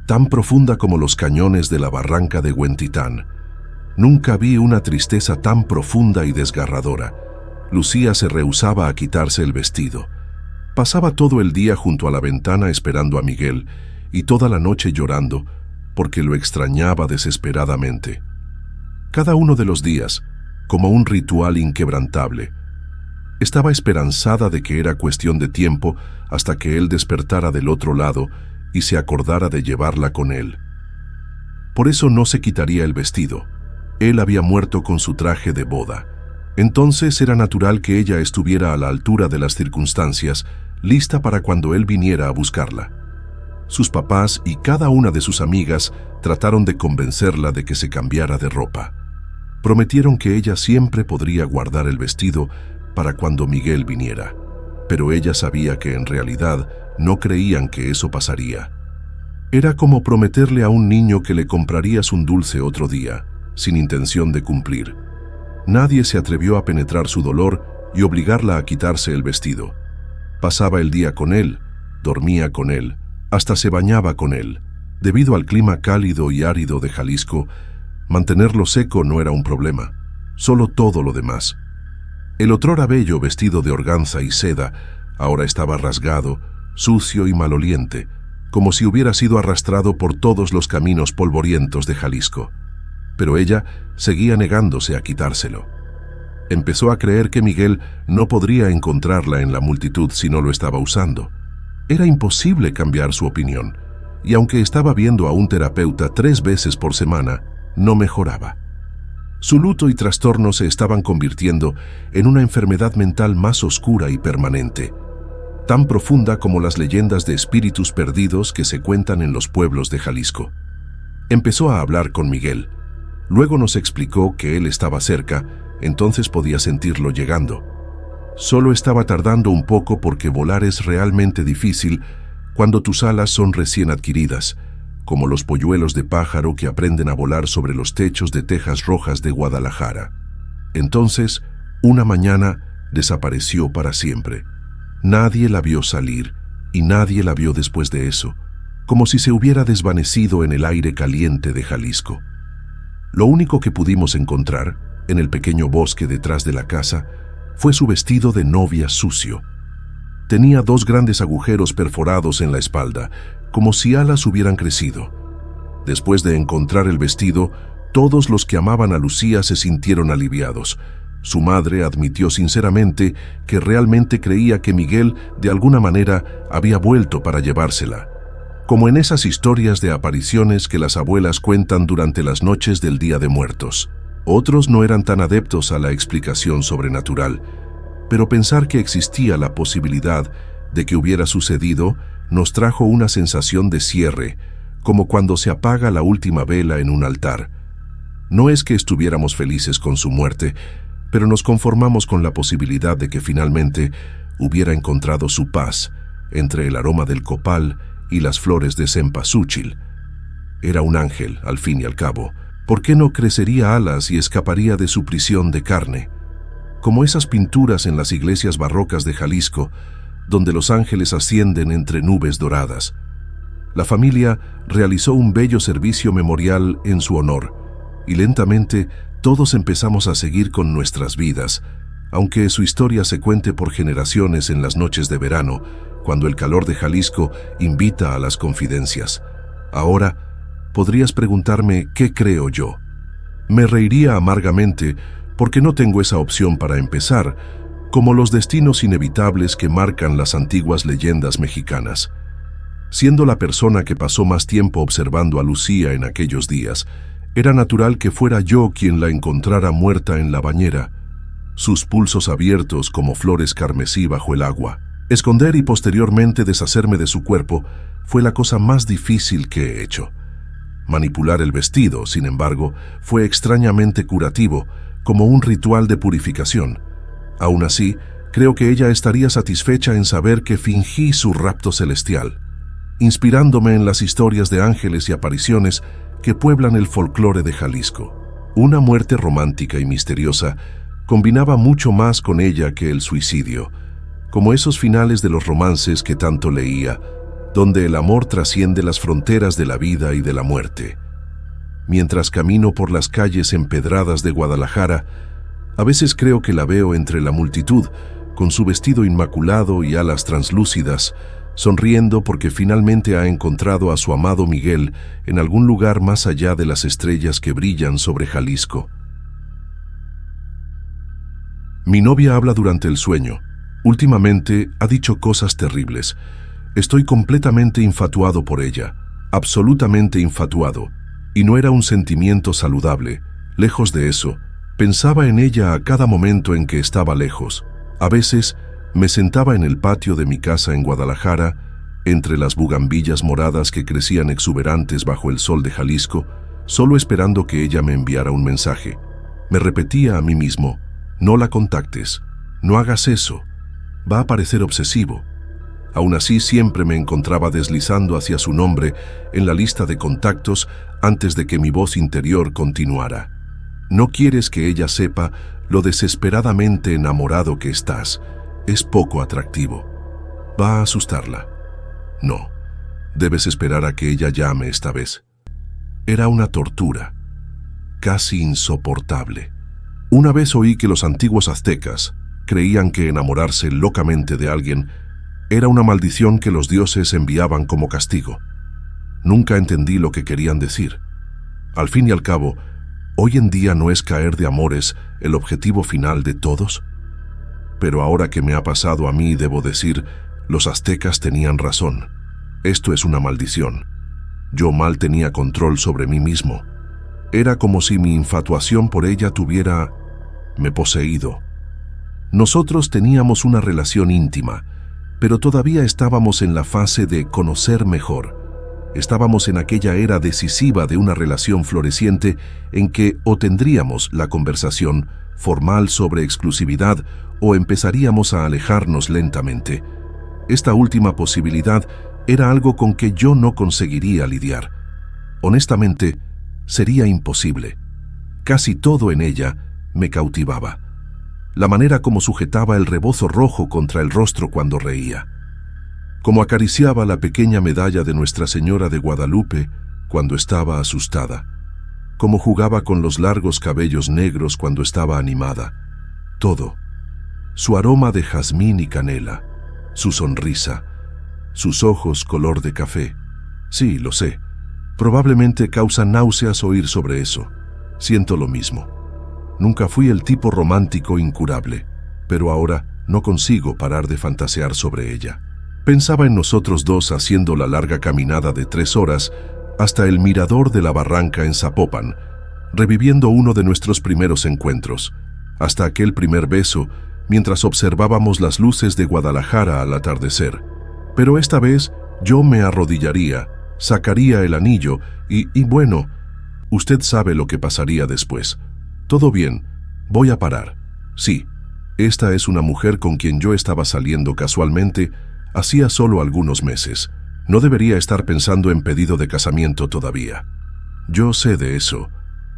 tan profunda como los cañones de la barranca de Huentitán. Nunca vi una tristeza tan profunda y desgarradora. Lucía se rehusaba a quitarse el vestido. Pasaba todo el día junto a la ventana esperando a Miguel y toda la noche llorando porque lo extrañaba desesperadamente. Cada uno de los días, como un ritual inquebrantable, estaba esperanzada de que era cuestión de tiempo hasta que él despertara del otro lado y se acordara de llevarla con él. Por eso no se quitaría el vestido. Él había muerto con su traje de boda. Entonces era natural que ella estuviera a la altura de las circunstancias, lista para cuando él viniera a buscarla. Sus papás y cada una de sus amigas trataron de convencerla de que se cambiara de ropa. Prometieron que ella siempre podría guardar el vestido para cuando Miguel viniera, pero ella sabía que en realidad no creían que eso pasaría. Era como prometerle a un niño que le comprarías un dulce otro día, sin intención de cumplir. Nadie se atrevió a penetrar su dolor y obligarla a quitarse el vestido. Pasaba el día con él, dormía con él, hasta se bañaba con él. Debido al clima cálido y árido de Jalisco, mantenerlo seco no era un problema. solo todo lo demás. El otrora bello vestido de organza y seda ahora estaba rasgado, sucio y maloliente, como si hubiera sido arrastrado por todos los caminos polvorientos de Jalisco. Pero ella seguía negándose a quitárselo. Empezó a creer que Miguel no podría encontrarla en la multitud si no lo estaba usando. Era imposible cambiar su opinión, y aunque estaba viendo a un terapeuta 3 veces por semana, no mejoraba. Su luto y trastorno se estaban convirtiendo en una enfermedad mental más oscura y permanente, tan profunda como las leyendas de espíritus perdidos que se cuentan en los pueblos de Jalisco. Empezó a hablar con Miguel. Luego nos explicó que él estaba cerca, entonces podía sentirlo llegando. Solo estaba tardando un poco porque volar es realmente difícil cuando tus alas son recién adquiridas, como los polluelos de pájaro que aprenden a volar sobre los techos de tejas rojas de Guadalajara. Entonces, una mañana, desapareció para siempre. Nadie la vio salir, y nadie la vio después de eso, como si se hubiera desvanecido en el aire caliente de Jalisco. Lo único que pudimos encontrar, en el pequeño bosque detrás de la casa, fue su vestido de novia sucio. Tenía 2 grandes agujeros perforados en la espalda, como si alas hubieran crecido. Después de encontrar el vestido, todos los que amaban a Lucía se sintieron aliviados. Su madre admitió sinceramente que realmente creía que Miguel, de alguna manera, había vuelto para llevársela, como en esas historias de apariciones que las abuelas cuentan durante las noches del Día de Muertos. Otros no eran tan adeptos a la explicación sobrenatural, pero pensar que existía la posibilidad de que hubiera sucedido nos trajo una sensación de cierre, como cuando se apaga la última vela en un altar. No es que estuviéramos felices con su muerte, pero nos conformamos con la posibilidad de que finalmente hubiera encontrado su paz entre el aroma del copal y las flores de cempasúchil. Era un ángel, al fin y al cabo. ¿Por qué no crecería alas y escaparía de su prisión de carne? Como esas pinturas en las iglesias barrocas de Jalisco, donde los ángeles ascienden entre nubes doradas. La familia realizó un bello servicio memorial en su honor, y lentamente todos empezamos a seguir con nuestras vidas, aunque su historia se cuente por generaciones en las noches de verano, cuando el calor de Jalisco invita a las confidencias. Ahora, podrías preguntarme qué creo yo. Me reiría amargamente porque no tengo esa opción para empezar, como los destinos inevitables que marcan las antiguas leyendas mexicanas. Siendo la persona que pasó más tiempo observando a Lucía en aquellos días, era natural que fuera yo quien la encontrara muerta en la bañera, sus pulsos abiertos como flores carmesí bajo el agua. Esconder y posteriormente deshacerme de su cuerpo fue la cosa más difícil que he hecho. Manipular el vestido, sin embargo, fue extrañamente curativo, como un ritual de purificación. Aún así, creo que ella estaría satisfecha en saber que fingí su rapto celestial, inspirándome en las historias de ángeles y apariciones que pueblan el folclore de Jalisco. Una muerte romántica y misteriosa combinaba mucho más con ella que el suicidio, como esos finales de los romances que tanto leía, donde el amor trasciende las fronteras de la vida y de la muerte. Mientras camino por las calles empedradas de Guadalajara, a veces creo que la veo entre la multitud, con su vestido inmaculado y alas translúcidas, sonriendo porque finalmente ha encontrado a su amado Miguel en algún lugar más allá de las estrellas que brillan sobre Jalisco. Mi novia habla durante el sueño. Últimamente ha dicho cosas terribles. Estoy completamente infatuado por ella, absolutamente infatuado, y no era un sentimiento saludable. Lejos de eso, pensaba en ella a cada momento en que estaba lejos. A veces me sentaba en el patio de mi casa en Guadalajara, entre las bugambillas moradas que crecían exuberantes bajo el sol de Jalisco, solo esperando que ella me enviara un mensaje. Me repetía a mí mismo: no la contactes, no hagas eso, va a parecer obsesivo. Aún así, siempre me encontraba deslizando hacia su nombre en la lista de contactos antes de que mi voz interior continuara. No quieres que ella sepa lo desesperadamente enamorado que estás. Es poco atractivo. Va a asustarla. No, debes esperar a que ella llame esta vez. Era una tortura, casi insoportable. Una vez oí que los antiguos aztecas creían que enamorarse locamente de alguien era una maldición que los dioses enviaban como castigo. Nunca entendí lo que querían decir. Al fin y al cabo, ¿hoy en día no es caer de amores el objetivo final de todos? Pero ahora que me ha pasado a mí, debo decir, los aztecas tenían razón. Esto es una maldición. Yo mal tenía control sobre mí mismo. Era como si mi infatuación por ella me poseído. Nosotros teníamos una relación íntima, pero todavía estábamos en la fase de conocer mejor. Estábamos en aquella era decisiva de una relación floreciente en que o tendríamos la conversación formal sobre exclusividad o empezaríamos a alejarnos lentamente. Esta última posibilidad era algo con que yo no conseguiría lidiar. Honestamente, sería imposible. Casi todo en ella me cautivaba. La manera como sujetaba el rebozo rojo contra el rostro cuando reía. Como acariciaba la pequeña medalla de Nuestra Señora de Guadalupe cuando estaba asustada. Como jugaba con los largos cabellos negros cuando estaba animada. Todo. Su aroma de jazmín y canela. Su sonrisa. Sus ojos color de café. Sí, lo sé. Probablemente causa náuseas oír sobre eso. Siento lo mismo. Nunca fui el tipo romántico incurable, pero ahora no consigo parar de fantasear sobre ella. Pensaba en nosotros dos haciendo la larga caminada de 3 horas hasta el mirador de la barranca en Zapopan, reviviendo uno de nuestros primeros encuentros, hasta aquel primer beso mientras observábamos las luces de Guadalajara al atardecer. Pero esta vez yo me arrodillaría, sacaría el anillo y bueno, usted sabe lo que pasaría después. Todo bien, voy a parar. Sí, esta es una mujer con quien yo estaba saliendo casualmente hacía solo algunos meses. No debería estar pensando en pedido de casamiento todavía. Yo sé de eso,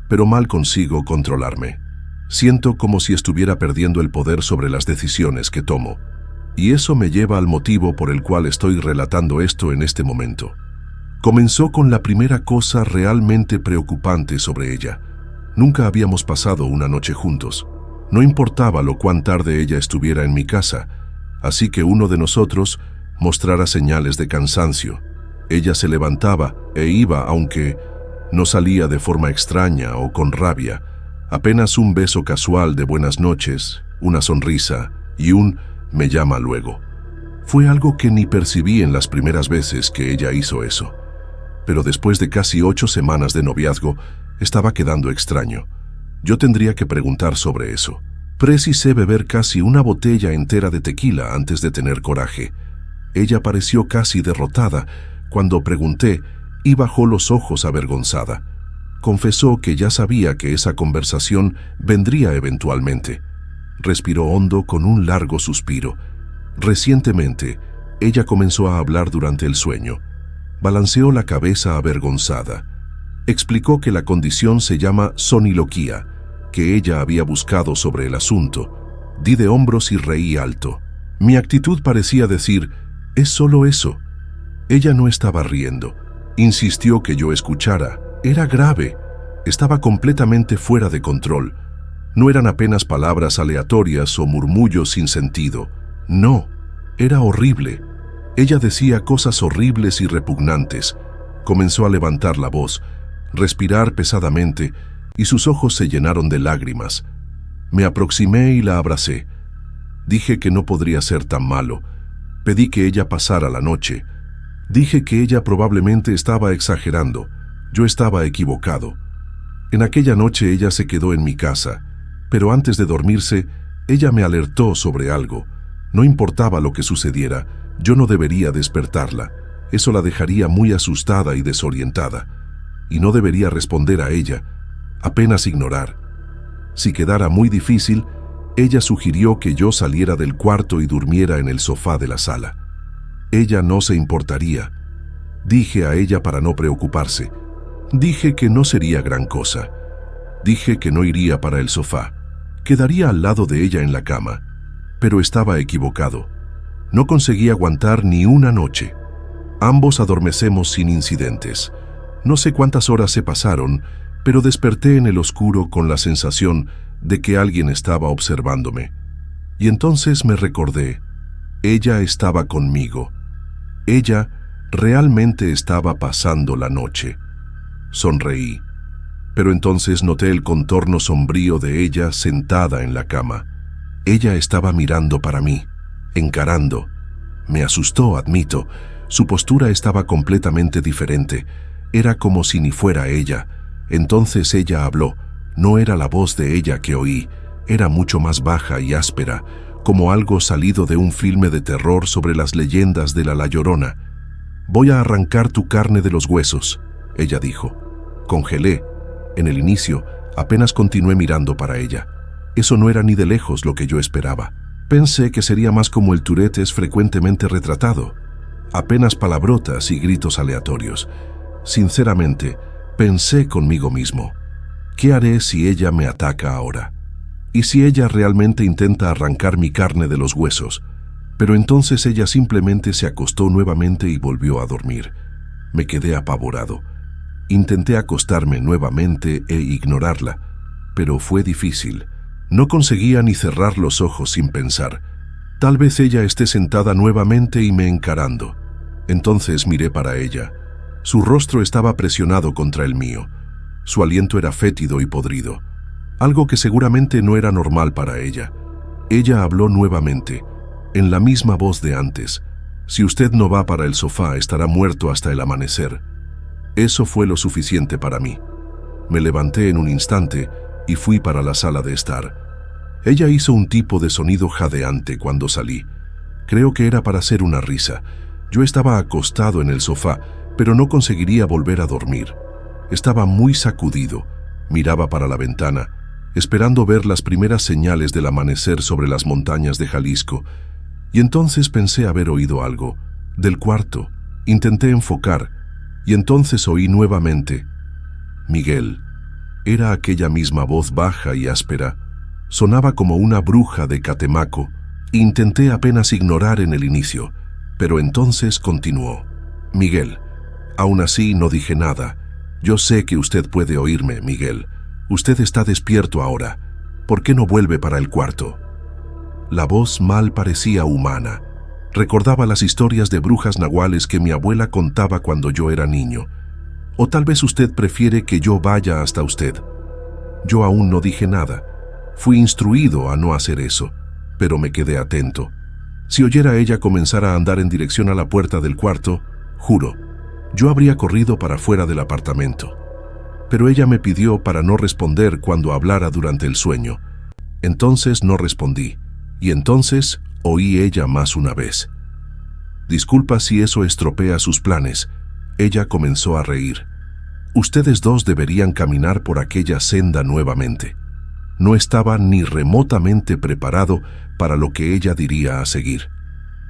pero mal consigo controlarme. Siento como si estuviera perdiendo el poder sobre las decisiones que tomo. Y eso me lleva al motivo por el cual estoy relatando esto en este momento. Comenzó con la primera cosa realmente preocupante sobre ella. Nunca habíamos pasado una noche juntos. No importaba lo cuán tarde ella estuviera en mi casa, así que uno de nosotros mostrara señales de cansancio. Ella se levantaba e iba, aunque no salía de forma extraña o con rabia. Apenas un beso casual de buenas noches, una sonrisa y un «me llama luego». Fue algo que ni percibí en las primeras veces que ella hizo eso. Pero después de casi 8 semanas de noviazgo, estaba quedando extraño. Yo tendría que preguntar sobre eso. Precisé beber casi una botella entera de tequila antes de tener coraje. Ella pareció casi derrotada cuando pregunté y bajó los ojos avergonzada. Confesó que ya sabía que esa conversación vendría eventualmente. Respiró hondo con un largo suspiro. Recientemente, ella comenzó a hablar durante el sueño. Balanceó la cabeza avergonzada. Explicó que la condición se llama soniloquía, que ella había buscado sobre el asunto. Di de hombros y reí alto. Mi actitud parecía decir, «Es solo eso». Ella no estaba riendo. Insistió que yo escuchara. Era grave. Estaba completamente fuera de control. No eran apenas palabras aleatorias o murmullos sin sentido. No, era horrible. Ella decía cosas horribles y repugnantes. Comenzó a levantar la voz, respirar pesadamente, y sus ojos se llenaron de lágrimas. Me aproximé y la abracé. Dije que no podría ser tan malo. Pedí que ella pasara la noche. Dije que ella probablemente estaba exagerando. Yo estaba equivocado. En aquella noche ella se quedó en mi casa, pero antes de dormirse, ella me alertó sobre algo. No importaba lo que sucediera, yo no debería despertarla. Eso la dejaría muy asustada y desorientada. Y no debería responder a ella, apenas ignorar. Si quedara muy difícil, ella sugirió que yo saliera del cuarto y durmiera en el sofá de la sala. Ella no se importaría. Dije a ella para no preocuparse. Dije que no sería gran cosa. Dije que no iría para el sofá. Quedaría al lado de ella en la cama. Pero estaba equivocado. No conseguí aguantar ni una noche. Ambos adormecemos sin incidentes. No sé cuántas horas se pasaron, pero desperté en el oscuro con la sensación de que alguien estaba observándome. Y entonces me recordé, ella estaba conmigo. Ella realmente estaba pasando la noche. Sonreí, pero entonces noté el contorno sombrío de ella sentada en la cama. Ella estaba mirando para mí, encarando. Me asustó, admito. Su postura estaba completamente diferente. Era como si ni fuera ella. Entonces ella habló. No era la voz de ella que oí. Era mucho más baja y áspera, como algo salido de un filme de terror sobre las leyendas de La Llorona. «Voy a arrancar tu carne de los huesos», ella dijo. Congelé. En el inicio, apenas continué mirando para ella. Eso no era ni de lejos lo que yo esperaba. Pensé que sería más como el Tourette es frecuentemente retratado. Apenas palabrotas y gritos aleatorios. Sinceramente, pensé conmigo mismo, ¿qué haré si ella me ataca ahora? ¿Y si ella realmente intenta arrancar mi carne de los huesos? Pero entonces ella simplemente se acostó nuevamente y volvió a dormir. Me quedé apavorado. Intenté acostarme nuevamente e ignorarla, pero fue difícil. No conseguía ni cerrar los ojos sin pensar. Tal vez ella esté sentada nuevamente y me encarando. Entonces miré para ella. Su rostro estaba presionado contra el mío. Su aliento era fétido y podrido, algo que seguramente no era normal para ella. Ella habló nuevamente, en la misma voz de antes. «Si usted no va para el sofá, estará muerto hasta el amanecer». Eso fue lo suficiente para mí. Me levanté en un instante y fui para la sala de estar. Ella hizo un tipo de sonido jadeante cuando salí. Creo que era para hacer una risa. Yo estaba acostado en el sofá, pero no conseguiría volver a dormir. Estaba muy sacudido. Miraba para la ventana, esperando ver las primeras señales del amanecer sobre las montañas de Jalisco. Y entonces pensé haber oído algo. Del cuarto. Intenté enfocar, y entonces oí nuevamente. «Miguel». Era aquella misma voz baja y áspera. Sonaba como una bruja de Catemaco. Intenté apenas ignorar en el inicio, pero entonces continuó. «Miguel». Aún así no dije nada. «Yo sé que usted puede oírme, Miguel. Usted está despierto ahora. ¿Por qué no vuelve para el cuarto?» La voz mal parecía humana. Recordaba las historias de brujas nahuales que mi abuela contaba cuando yo era niño. O tal vez usted prefiere que yo vaya hasta usted. Yo aún no dije nada. Fui instruido a no hacer eso, pero me quedé atento. Si oyera a ella comenzar a andar en dirección a la puerta del cuarto, juro, yo habría corrido para fuera del apartamento. Pero ella me pidió para no responder cuando hablara durante el sueño. Entonces no respondí, y entonces oí ella más una vez. «Disculpa si eso estropea sus planes». Ella comenzó a reír. «Ustedes dos deberían caminar por aquella senda nuevamente». No estaba ni remotamente preparado para lo que ella diría a seguir.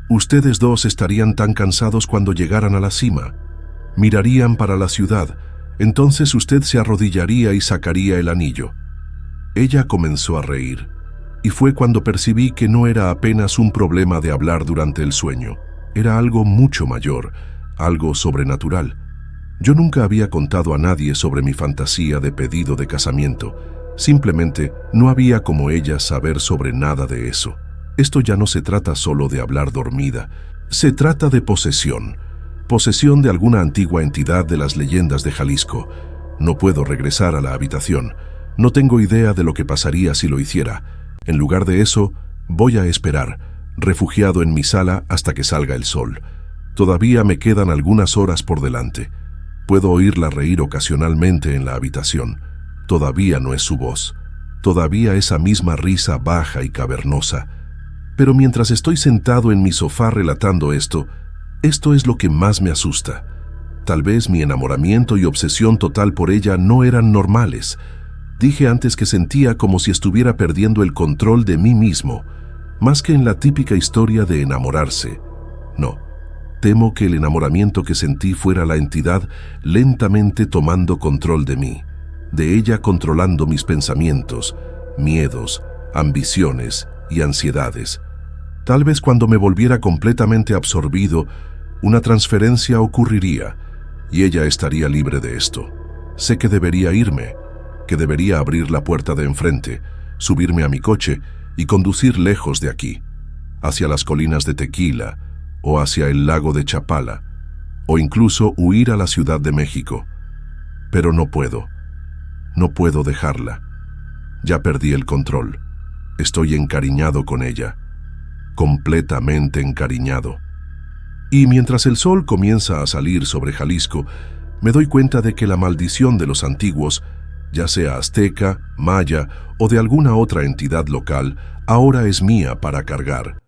«Ustedes dos estarían tan cansados cuando llegaran a la cima. Mirarían para la ciudad. Entonces usted se arrodillaría y sacaría el anillo». Ella comenzó a reír, y fue cuando percibí que no era apenas un problema de hablar durante el sueño. Era algo mucho mayor, algo sobrenatural. Yo nunca había contado a nadie sobre mi fantasía de pedido de casamiento. Simplemente no había como ella saber sobre nada de eso. Esto ya no se trata solo de hablar dormida. Se trata de posesión. Posesión de alguna antigua entidad de las leyendas de Jalisco. No puedo regresar a la habitación. No tengo idea de lo que pasaría si lo hiciera. En lugar de eso, voy a esperar, refugiado en mi sala hasta que salga el sol. Todavía me quedan algunas horas por delante. Puedo oírla reír ocasionalmente en la habitación. Todavía no es su voz. Todavía esa misma risa baja y cavernosa. Pero mientras estoy sentado en mi sofá relatando esto es lo que más me asusta. Tal vez mi enamoramiento y obsesión total por ella no eran normales. Dije antes que sentía como si estuviera perdiendo el control de mí mismo, más que en la típica historia de enamorarse. No, temo que el enamoramiento que sentí fuera la entidad lentamente tomando control de mí, de ella controlando mis pensamientos, miedos, ambiciones y ansiedades. Tal vez cuando me volviera completamente absorbido, una transferencia ocurriría y ella estaría libre de esto. Sé que debería irme, que debería abrir la puerta de enfrente, subirme a mi coche y conducir lejos de aquí, hacia las colinas de Tequila o hacia el lago de Chapala, o incluso huir a la Ciudad de México. Pero no puedo dejarla. Ya perdí el control. Estoy encariñado con ella, completamente encariñado. Y mientras el sol comienza a salir sobre Jalisco, me doy cuenta de que la maldición de los antiguos, ya sea azteca, maya o de alguna otra entidad local, ahora es mía para cargar.